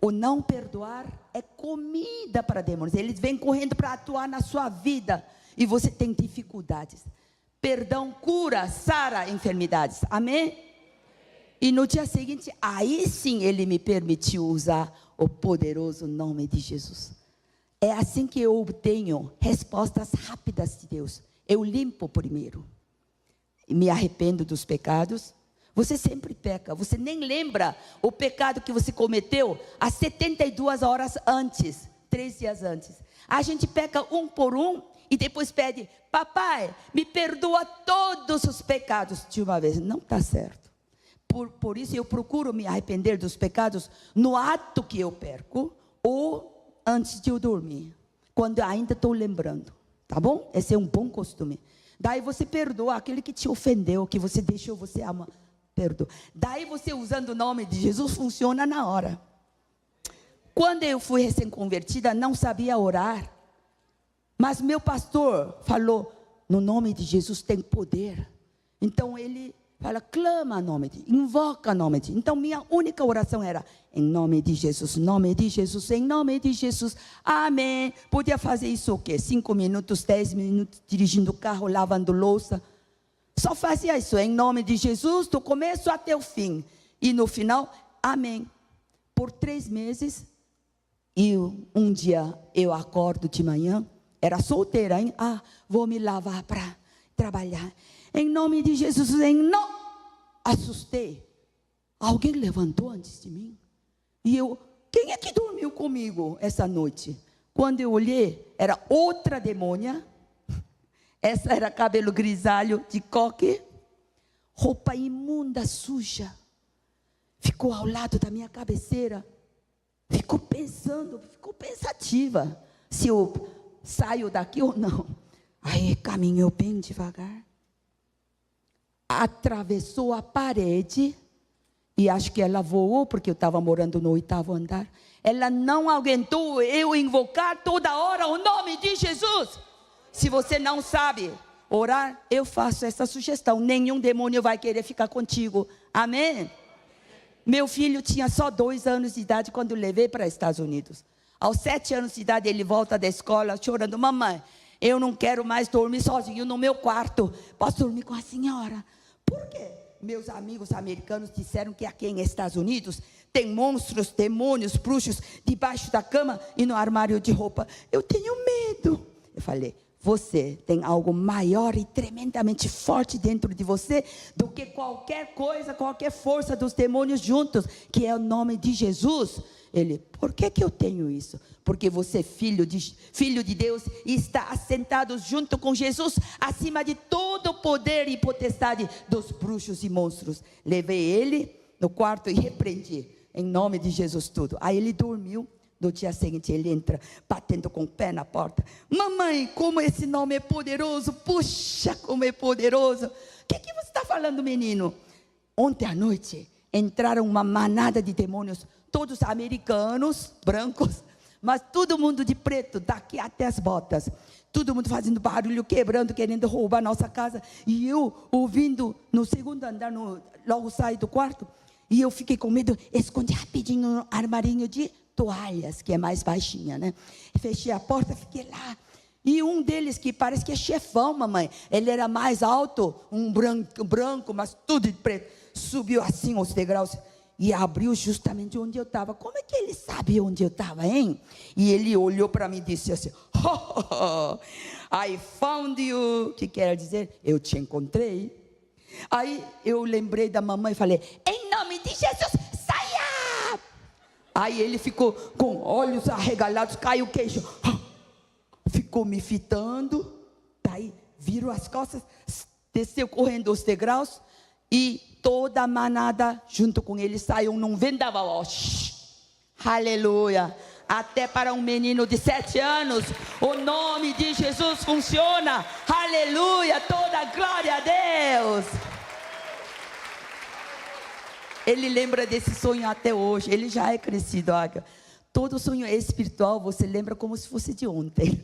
O não perdoar é comida para demônios. Eles vêm correndo para atuar na sua vida. E você tem dificuldades. Perdão cura, sara enfermidades. Amém? E no dia seguinte, aí sim Ele me permitiu usar o poderoso nome de Jesus. É assim que eu obtenho respostas rápidas de Deus. Eu limpo primeiro. Me arrependo dos pecados. Você sempre peca. Você nem lembra o pecado que você cometeu há 72 horas antes. 3 dias antes. A gente peca um por um e depois pede: papai, me perdoa todos os pecados de uma vez. Não está certo. Por isso eu procuro me arrepender dos pecados no ato que eu perco ou antes de eu dormir, quando ainda estou lembrando, tá bom? Esse é um bom costume. Daí você perdoa aquele que te ofendeu, que você deixou, você ama, perdoa. Daí você, usando o nome de Jesus, funciona na hora. Quando eu fui recém-convertida, não sabia orar, mas meu pastor falou: no nome de Jesus tem poder. Então ele fala: clama nome de, invoca nome de. Então minha única oração era: em nome de Jesus, nome de Jesus, em nome de Jesus, amém. Podia fazer isso o quê? 5 minutos, 10 minutos, dirigindo o carro, lavando louça. Só fazia isso, em nome de Jesus, do começo até o fim. E no final, amém. Por 3 meses, e um dia eu acordo de manhã, era solteira, hein? Vou me lavar para trabalhar. Em nome de Jesus, assustei. Alguém levantou antes de mim. E quem é que dormiu comigo essa noite? Quando eu olhei, era outra demônia. Essa era cabelo grisalho de coque, roupa imunda, suja. Ficou ao lado da minha cabeceira. Ficou pensativa. Se eu saio daqui ou não. Aí caminhou bem devagar. Atravessou a parede. E acho que ela voou, porque eu estava morando no 8º andar. Ela não aguentou eu invocar toda hora o nome de Jesus. Se você não sabe orar, eu faço essa sugestão: nenhum demônio vai querer ficar contigo. Amém? Meu filho tinha só 2 anos de idade quando eu levei para os Estados Unidos. Aos 7 anos de idade, ele volta da escola chorando: mamãe, eu não quero mais dormir sozinho no meu quarto. Posso dormir com a senhora? Por quê? Meus amigos americanos disseram que aqui em Estados Unidos tem monstros, demônios, bruxos debaixo da cama e no armário de roupa. Eu tenho medo. Eu falei: você tem algo maior e tremendamente forte dentro de você do que qualquer coisa, qualquer força dos demônios juntos, que é o nome de Jesus. Ele, por que eu tenho isso? Porque você é filho de Deus e está assentado junto com Jesus, acima de todo o poder e potestade dos bruxos e monstros. Levei ele no quarto e repreendi, em nome de Jesus, tudo. Aí ele dormiu. No dia seguinte ele entra, batendo com o pé na porta. Mamãe, como esse nome é poderoso. Puxa, como é poderoso. O que você está falando, menino? Ontem à noite entraram uma manada de demônios, todos americanos, brancos, mas todo mundo de preto, daqui até as botas. Todo mundo fazendo barulho, quebrando, querendo roubar nossa casa. E eu ouvindo no segundo andar, logo saí do quarto. E eu fiquei com medo, escondi rapidinho no armarinho de toalhas, que é mais baixinha, né? Fechei a porta, fiquei lá. E um deles, que parece que é chefão, mamãe, ele era mais alto, um branco, mas tudo de preto, subiu assim os degraus e abriu justamente onde eu estava. Como é que ele sabe onde eu estava, hein? E ele olhou para mim e disse assim, I found you. Que quer dizer, eu te encontrei. Aí eu lembrei da mamãe e falei, em nome de Jesus, saia! Aí ele ficou com olhos arregalados, caiu o queixo, ficou me fitando. Daí virou as costas, desceu correndo os degraus, e toda a manada junto com ele saiu num vendaval. Aleluia! Até para um menino de 7 anos, o nome de Jesus funciona. Aleluia, toda glória a Deus. Ele lembra desse sonho até hoje. Ele já é crescido. Todo sonho espiritual você lembra como se fosse de ontem.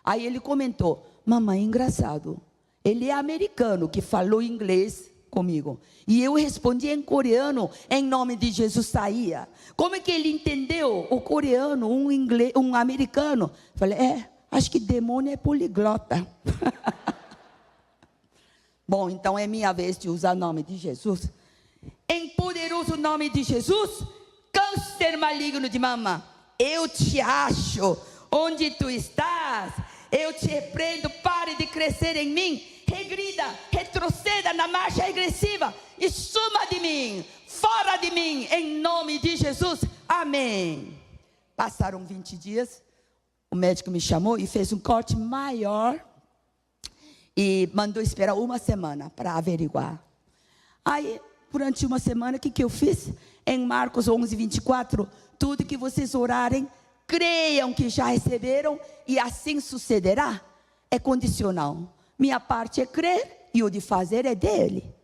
Aí ele comentou, mamãe, engraçado, ele é americano que falou inglês comigo, e eu respondi em coreano, em nome de Jesus, saía. Como é que ele entendeu o coreano, um americano? Falei, acho que demônio é poliglota. Bom, então é minha vez de usar o nome de Jesus. Em poderoso nome de Jesus, câncer maligno de mama, eu te acho, onde tu estás, eu te repreendo, pare de crescer em mim, regrida, retroceda na marcha regressiva e suma de mim, fora de mim, em nome de Jesus, amém. Passaram 20 dias, o médico me chamou e fez um corte maior e mandou esperar 1 semana para averiguar. Aí, durante 1 semana, o que eu fiz? Em Marcos 11, 24, tudo que vocês orarem, creiam que já receberam e assim sucederá. É condicional. Minha parte é crer e o de fazer é dele.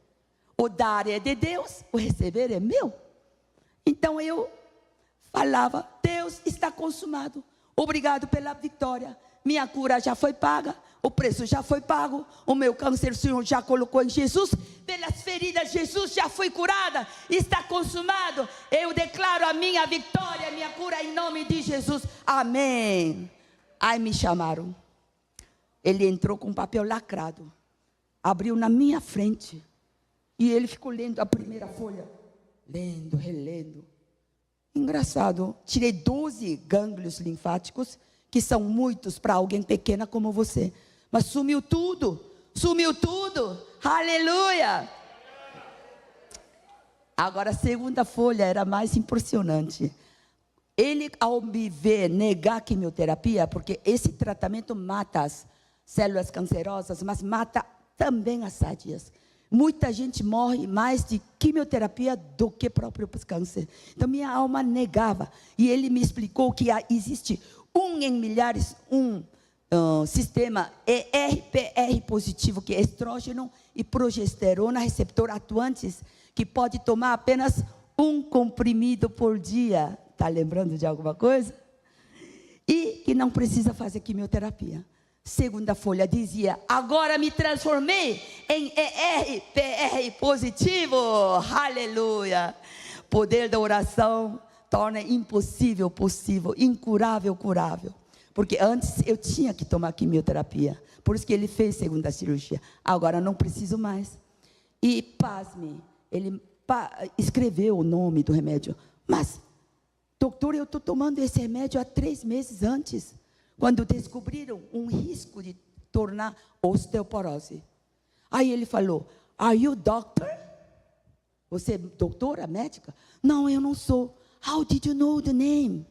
O dar é de Deus, o receber é meu. Então eu falava, Deus está consumado. Obrigado pela vitória. Minha cura já foi paga, o preço já foi pago, o meu câncer o Senhor já colocou em Jesus, pelas feridas Jesus já foi curada, está consumado. Eu declaro a minha vitória, a minha cura em nome de Jesus, amém. Aí me chamaram, ele entrou com um papel lacrado, abriu na minha frente, e ele ficou lendo a primeira folha, lendo, relendo. Engraçado, tirei 12 gânglios linfáticos, que são muitos para alguém pequena como você, mas sumiu tudo, aleluia. Agora a segunda folha era mais impressionante. Ele, ao me ver negar a quimioterapia, porque esse tratamento mata as células cancerosas, mas mata também as sadias. Muita gente morre mais de quimioterapia do que próprio câncer. Então minha alma negava, e ele me explicou que existe em milhares, sistema ERPR positivo, que é estrógeno e progesterona receptor atuantes, que pode tomar apenas um comprimido por dia. Está lembrando de alguma coisa? E que não precisa fazer quimioterapia. Segunda folha dizia, agora me transformei em ERPR positivo, aleluia. Poder da oração torna impossível possível, incurável curável. Porque antes eu tinha que tomar quimioterapia, por isso que ele fez segunda cirurgia. Agora não preciso mais. E pasme, ele escreveu o nome do remédio. Mas, doutor, eu estou tomando esse remédio há 3 meses antes, quando descobriram um risco de tornar osteoporose. Aí ele falou: Are you doctor? Você é doutora, médica? Não, eu não sou. How did you know the name?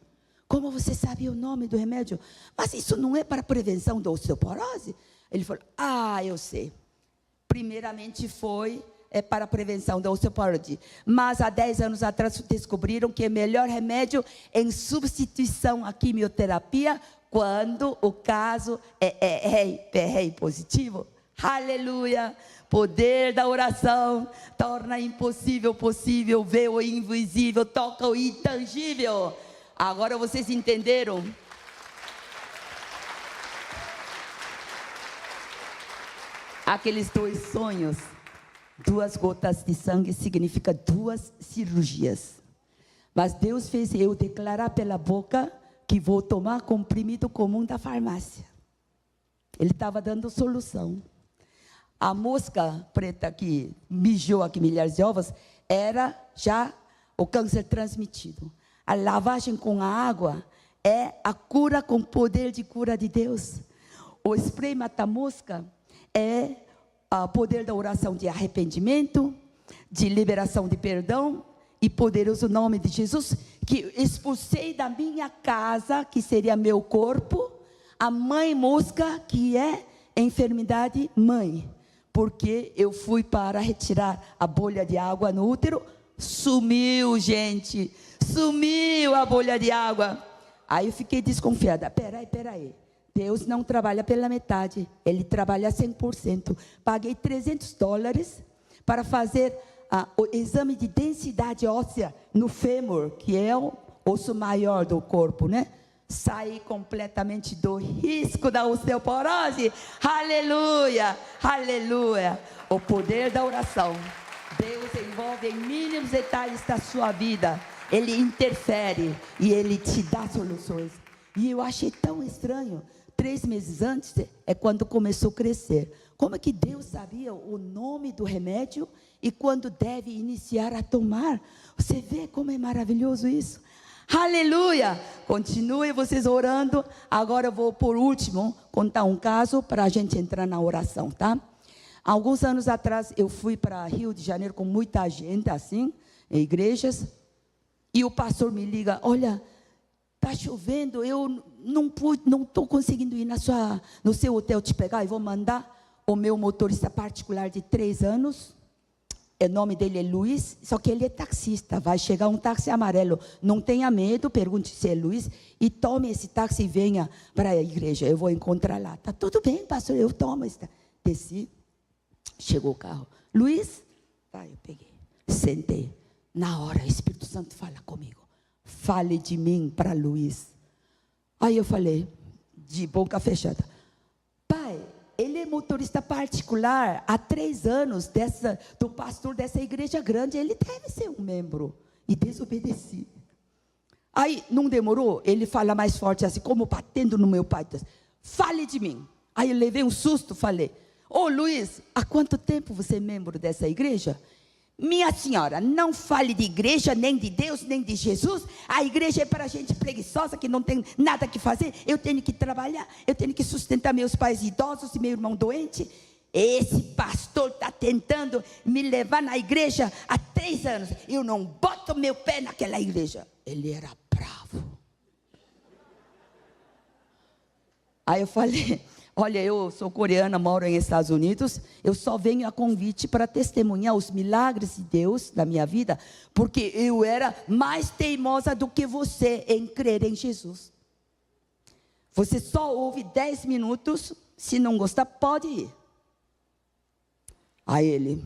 Como você sabia o nome do remédio? Mas isso não é para prevenção da osteoporose? Ele falou: eu sei. Primeiramente é para a prevenção da osteoporose. Mas há 10 anos atrás descobriram que é melhor remédio em substituição à quimioterapia quando o caso é positivo. Aleluia! Poder da oração torna impossível possível, vê o invisível, toca o intangível. Agora vocês entenderam? Aqueles 2 sonhos, 2 gotas de sangue significa 2 cirurgias. Mas Deus fez eu declarar pela boca que vou tomar comprimido comum da farmácia. Ele estava dando solução. A mosca preta que mijou aqui milhares de ovos era já o câncer transmitido. A lavagem com a água é a cura com poder de cura de Deus. O spray mata-mosca é o poder da oração de arrependimento, de liberação de perdão e poderoso nome de Jesus, que expulsei da minha casa, que seria meu corpo, a mãe mosca, que é enfermidade mãe. Porque eu fui para retirar a bolha de água no útero, sumiu, gente, sumiu a bolha de água. Aí eu fiquei desconfiada. Peraí, Deus não trabalha pela metade, Ele trabalha 100%. Paguei $300 para fazer o exame de densidade óssea no fêmur, que é o osso maior do corpo, né? Saí completamente do risco da osteoporose. Aleluia, aleluia. O poder da oração. Deus envolve em mínimos detalhes da sua vida. Ele interfere e Ele te dá soluções. E eu achei tão estranho. 3 meses antes é quando começou a crescer. Como é que Deus sabia o nome do remédio e quando deve iniciar a tomar? Você vê como é maravilhoso isso? Aleluia! Continue vocês orando. Agora eu vou, por último, contar um caso para a gente entrar na oração, tá? Alguns anos atrás, eu fui para Rio de Janeiro com muita gente, assim, em igrejas. E o pastor me liga: olha, está chovendo, eu não estou conseguindo ir no seu hotel te pegar. E vou mandar o meu motorista particular de 3 anos. O nome dele é Luiz, só que ele é taxista. Vai chegar um táxi amarelo. Não tenha medo, pergunte se é Luiz. E tome esse táxi e venha para a igreja. Eu vou encontrar lá. Tá tudo bem, pastor, eu tomo. Desci, chegou o carro. Luiz? Tá, eu peguei. Sentei. Na hora, o Espírito Santo fala comigo. Fale de mim para Luiz. Aí eu falei, de boca fechada: pai, ele é motorista particular há 3 anos do pastor dessa igreja grande. Ele deve ser um membro. E desobedeci. Aí não demorou, ele fala mais forte assim, como batendo no meu pai: fale de mim. Aí eu levei um susto, falei: ô Luiz, há quanto tempo você é membro dessa igreja? Minha senhora, não fale de igreja, nem de Deus, nem de Jesus. A igreja é para gente preguiçosa, que não tem nada que fazer. Eu tenho que trabalhar, eu tenho que sustentar meus pais idosos e meu irmão doente. Esse pastor está tentando me levar na igreja há 3 anos. Eu não boto meu pé naquela igreja. Ele era bravo. Aí eu falei: olha, eu sou coreana, moro nos Estados Unidos. Eu só venho a convite para testemunhar os milagres de Deus na minha vida, porque eu era mais teimosa do que você em crer em Jesus. Você só ouve 10 minutos, se não gostar, pode ir. Aí ele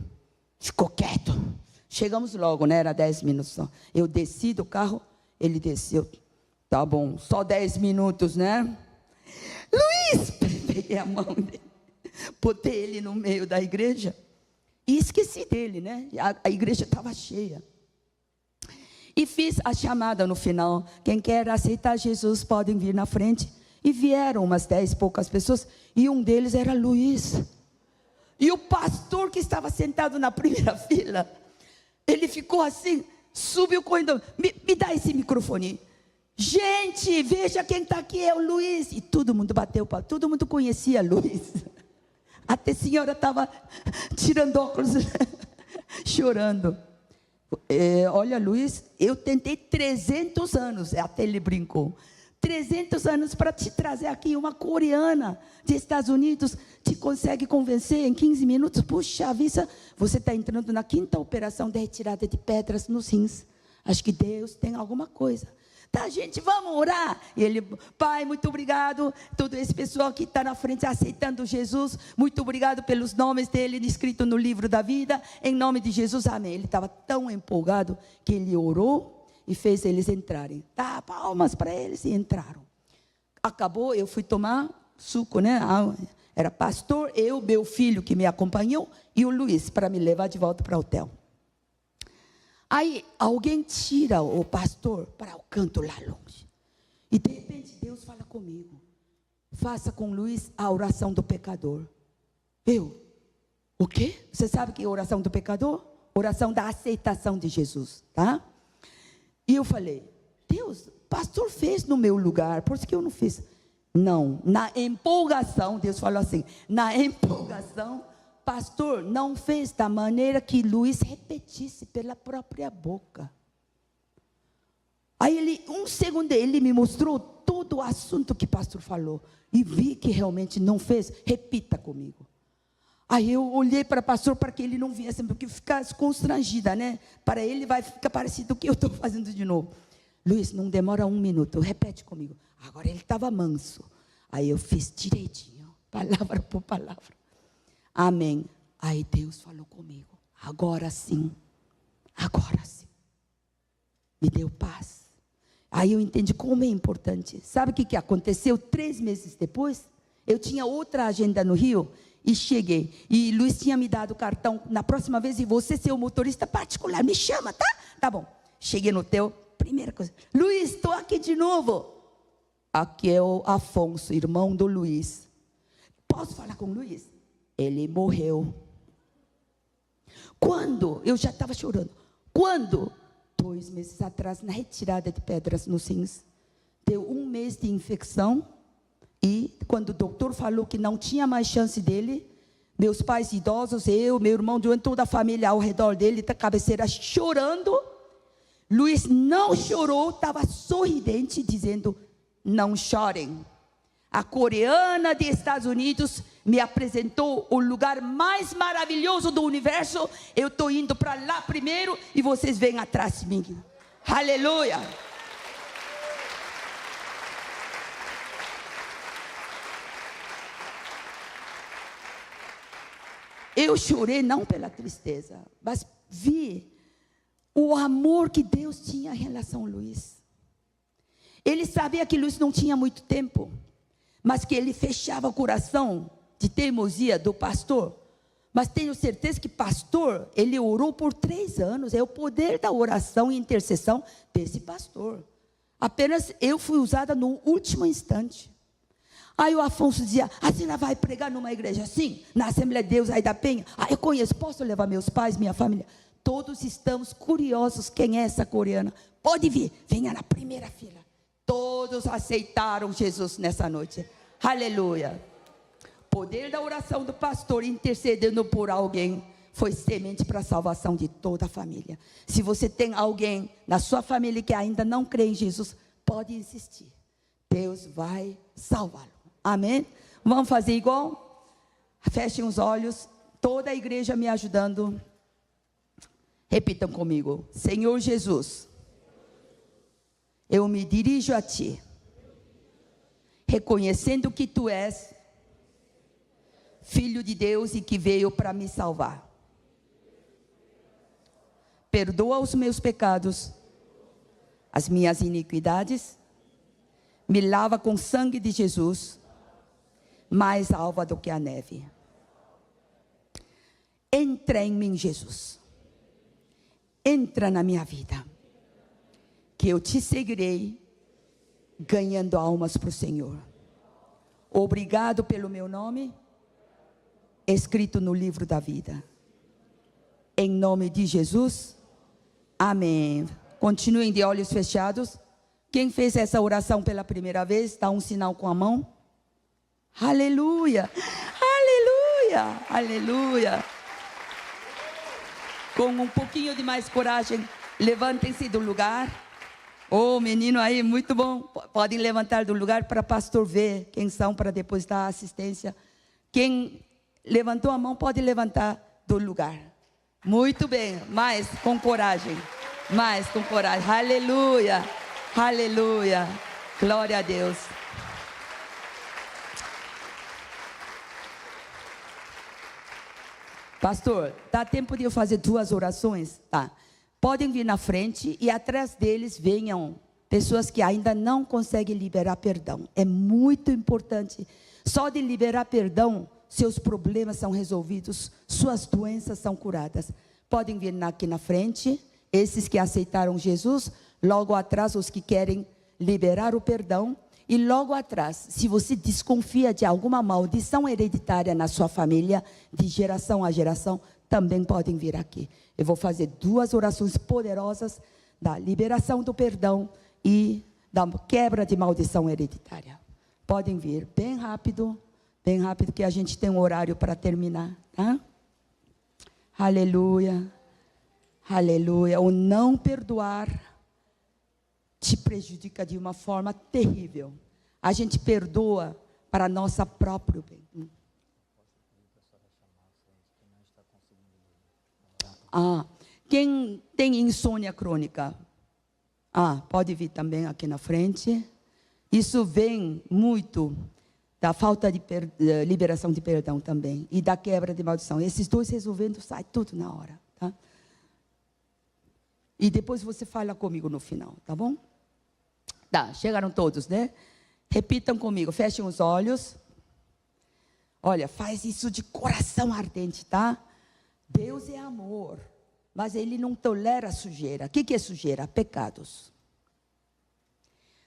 ficou quieto. Chegamos logo, né? Era 10 minutos só. Eu desci do carro, ele desceu. Tá bom, só 10 minutos, né? Luiz! Peguei a mão dele, botei ele no meio da igreja e esqueci dele, né? A igreja estava cheia. E fiz a chamada no final: quem quer aceitar Jesus podem vir na frente. E vieram umas 10 poucas pessoas, e um deles era Luiz. E o pastor que estava sentado na primeira fila, ele ficou assim, subiu correndo: me dá esse microfone. Gente, veja quem está aqui, é o Luiz. E todo mundo bateu palma, todo mundo conhecia Luiz. Até a senhora estava tirando óculos, chorando. Olha, Luiz, eu tentei 300 anos, até ele brincou. 300 anos para te trazer aqui, uma coreana dos Estados Unidos, te consegue convencer em 15 minutos? Puxa vida, você está entrando na 5ª operação de retirada de pedras nos rins. Acho que Deus tem alguma coisa. Tá, gente, vamos orar. E ele, Pai, muito obrigado. Todo esse pessoal que está na frente aceitando Jesus, muito obrigado pelos nomes dele escritos no livro da vida. Em nome de Jesus, amém. Ele estava tão empolgado que ele orou e fez eles entrarem. Tá, palmas para eles e entraram. Acabou, eu fui tomar suco, né? Era pastor, eu, meu filho que me acompanhou e o Luiz para me levar de volta para o hotel. Aí alguém tira o pastor para o canto lá longe. E de repente Deus fala comigo. Faça com Luiz a oração do pecador. O quê? Você sabe que é a oração do pecador? Oração da aceitação de Jesus, tá? E eu falei, Deus, o pastor fez no meu lugar, por isso que eu não fiz. Não, na empolgação, Deus falou assim, na empolgação, pastor não fez da maneira que Luiz repetisse pela própria boca. Aí um segundo, ele me mostrou todo o assunto que o pastor falou. E vi que realmente não fez. Repita comigo. Aí eu olhei para o pastor para que ele não viesse, porque ficasse constrangida, né? Para ele vai ficar parecido com o que eu estou fazendo de novo. Luiz, não demora 1 minuto, repete comigo. Agora ele estava manso. Aí eu fiz direitinho, palavra por palavra. Amém. Aí Deus falou comigo. Agora sim. Me deu paz. Aí eu entendi como é importante. Sabe o que aconteceu? 3 meses depois, eu tinha outra agenda no Rio e cheguei. E Luiz tinha me dado o cartão. Na próxima vez, e você ser o motorista particular, me chama, tá? Tá bom. Cheguei no hotel, primeira coisa. Luiz, estou aqui de novo. Aqui é o Afonso, irmão do Luiz. Posso falar com o Luiz? Ele morreu. Quando? Eu já estava chorando. Quando? 2 meses atrás, na retirada de pedras nos rins. Deu 1 mês de infecção. E quando o doutor falou que não tinha mais chance dele, meus pais idosos, eu, meu irmão, toda a família ao redor dele, da cabeceira, chorando. Luiz não chorou, estava sorridente, dizendo, não chorem. A coreana dos Estados Unidos me apresentou o lugar mais maravilhoso do universo. Eu estou indo para lá primeiro e vocês vêm atrás de mim. Aleluia! Eu chorei não pela tristeza, mas vi o amor que Deus tinha em relação a Luiz. Ele sabia que Luiz não tinha muito tempo, mas que ele fechava o coração de teimosia do pastor. Mas tenho certeza que pastor, ele orou por 3 anos. É o poder da oração e intercessão desse pastor. Apenas eu fui usada no último instante. Aí o Afonso dizia, a senhora vai pregar numa igreja assim? Na Assembleia de Deus aí da Penha? Eu conheço, posso levar meus pais, minha família? Todos estamos curiosos quem é essa coreana. Pode vir, venha na primeira fila. Todos aceitaram Jesus nessa noite. Aleluia. Poder da oração do pastor intercedendo por alguém foi semente para a salvação de toda a família. Se você tem alguém na sua família que ainda não crê em Jesus, pode insistir. Deus vai salvá-lo. Amém? Vamos fazer igual? Fechem os olhos. Toda a igreja me ajudando. Repitam comigo. Senhor Jesus, eu me dirijo a Ti, reconhecendo que Tu és Filho de Deus e que veio para me salvar. Perdoa os meus pecados, as minhas iniquidades, me lava com o sangue de Jesus, mais alva do que a neve. Entra em mim, Jesus. Entra na minha vida, que eu Te seguirei, ganhando almas para o Senhor. Obrigado pelo meu nome, escrito no livro da vida. Em nome de Jesus, amém. Continuem de olhos fechados. Quem fez essa oração pela primeira vez, dá um sinal com a mão. Aleluia, aleluia, aleluia. Com um pouquinho de mais coragem, levantem-se do lugar. Oh, menino aí, muito bom. Podem levantar do lugar para o pastor ver quem são, para depois dar assistência. Quem levantou a mão pode levantar do lugar. Muito bem, mais com coragem. Mais com coragem. Aleluia, aleluia. Glória a Deus. Pastor, dá tempo de eu fazer 2 orações? Tá. Podem vir na frente e atrás deles venham pessoas que ainda não conseguem liberar perdão. É muito importante. Só de liberar perdão, seus problemas são resolvidos, suas doenças são curadas. Podem vir aqui na frente, esses que aceitaram Jesus, logo atrás os que querem liberar o perdão. E logo atrás, se você desconfia de alguma maldição hereditária na sua família, de geração a geração, também podem vir aqui. Eu vou fazer 2 orações poderosas da liberação do perdão e da quebra de maldição hereditária. Podem vir bem rápido que a gente tem um horário para terminar, tá? Aleluia, aleluia. O não perdoar te prejudica de uma forma terrível. A gente perdoa para nossa próprio bem. Quem tem insônia crônica? Pode vir também aqui na frente. Isso vem muito da falta de liberação de perdão também. E da quebra de maldição. Esses 2 resolvendo, sai tudo na hora. Tá? E depois você fala comigo no final, tá bom? Tá, chegaram todos, né? Repitam comigo, fechem os olhos. Olha, faz isso de coração ardente, tá? Deus é amor, mas Ele não tolera sujeira. O que é sujeira? Pecados.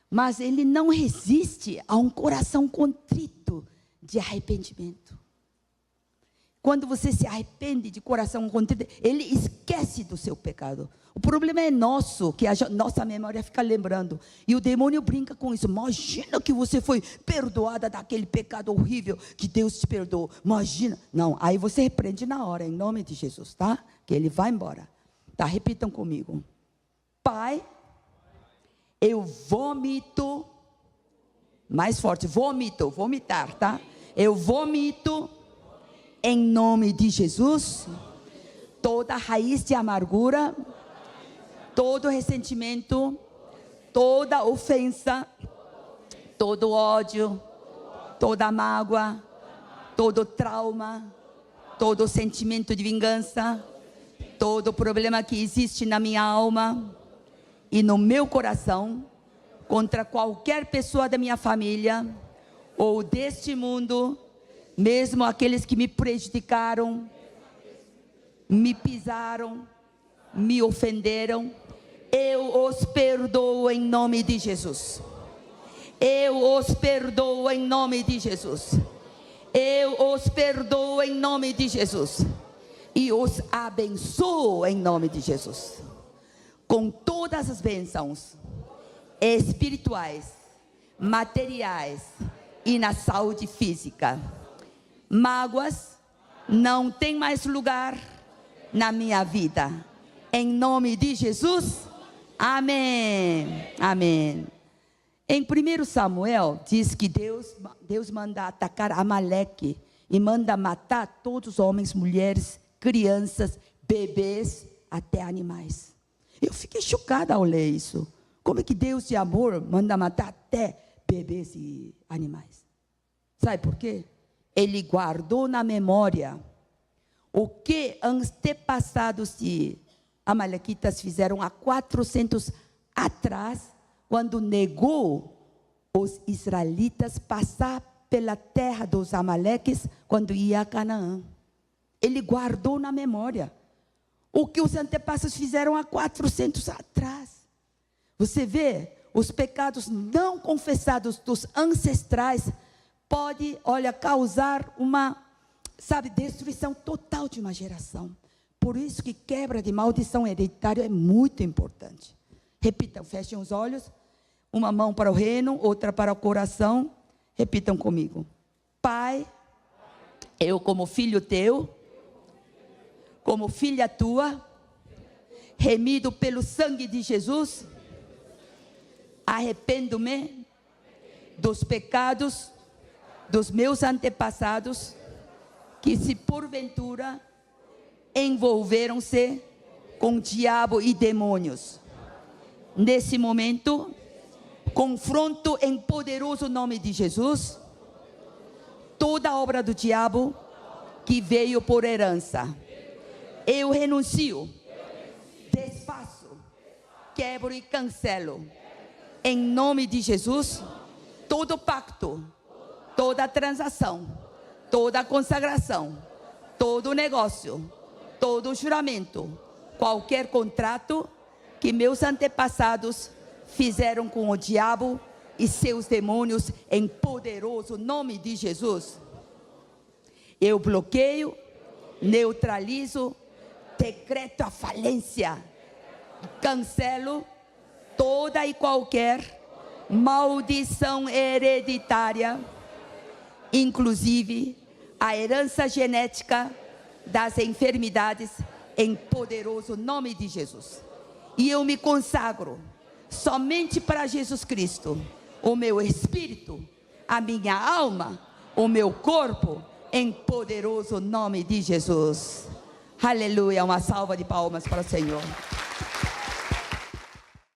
Mas Ele não resiste a um coração contrito de arrependimento. Quando você se arrepende de coração contrito, Ele esquece do seu pecado. O problema é nosso, que a nossa memória fica lembrando. E o demônio brinca com isso. Imagina que você foi perdoada daquele pecado horrível que Deus te perdoou. Imagina. Não, aí você repreende na hora, em nome de Jesus, tá? Que ele vai embora. Tá, repitam comigo. Pai, eu vomito. Mais forte, vomitar, tá? Eu vomito, em nome de Jesus, toda raiz de amargura, todo ressentimento, toda ofensa, todo ódio, toda mágoa, todo trauma, todo sentimento de vingança, todo problema que existe na minha alma e no meu coração, contra qualquer pessoa da minha família ou deste mundo, mesmo aqueles que me prejudicaram, me pisaram, me ofenderam, eu os perdoo em nome de Jesus. Eu os perdoo em nome de Jesus. Eu os perdoo em nome de Jesus. E os abençoo em nome de Jesus. Com todas as bênçãos espirituais, materiais e na saúde física. Mágoas não tem mais lugar na minha vida. Em nome de Jesus, amém, amém. Em 1 Samuel, diz que Deus manda atacar Amaleque e manda matar todos os homens, mulheres, crianças, bebês, até animais. Eu fiquei chocada ao ler isso. Como é que Deus de amor manda matar até bebês e animais? Sabe por quê? Ele guardou na memória o que antepassados de amalequitas fizeram há 400 atrás, quando negou os israelitas passar pela terra dos amaleques, quando ia a Canaã. Ele guardou na memória o que os antepassados fizeram há 400 atrás. Você vê, os pecados não confessados dos ancestrais pode, causar uma, destruição total de uma geração. Por isso que quebra de maldição hereditária é muito importante. Repitam, fechem os olhos. Uma mão para o reino, outra para o coração. Repitam comigo. Pai, eu como filho teu, como filha tua, remido pelo sangue de Jesus, arrependo-me dos pecados dos meus antepassados, que se porventura envolveram-se com o diabo e demônios. Nesse momento, confronto em poderoso nome de Jesus toda a obra do diabo que veio por herança. Eu renuncio, desfaço, quebro e cancelo, em nome de Jesus, todo pacto, toda transação, toda consagração, todo negócio, todo juramento, qualquer contrato que meus antepassados fizeram com o diabo e seus demônios, em poderoso nome de Jesus. Eu bloqueio, neutralizo, decreto a falência, cancelo toda e qualquer maldição hereditária, inclusive a herança genética das enfermidades, em poderoso nome de Jesus. E eu me consagro somente para Jesus Cristo, o meu espírito, a minha alma, o meu corpo, em poderoso nome de Jesus. Aleluia, uma salva de palmas para o Senhor.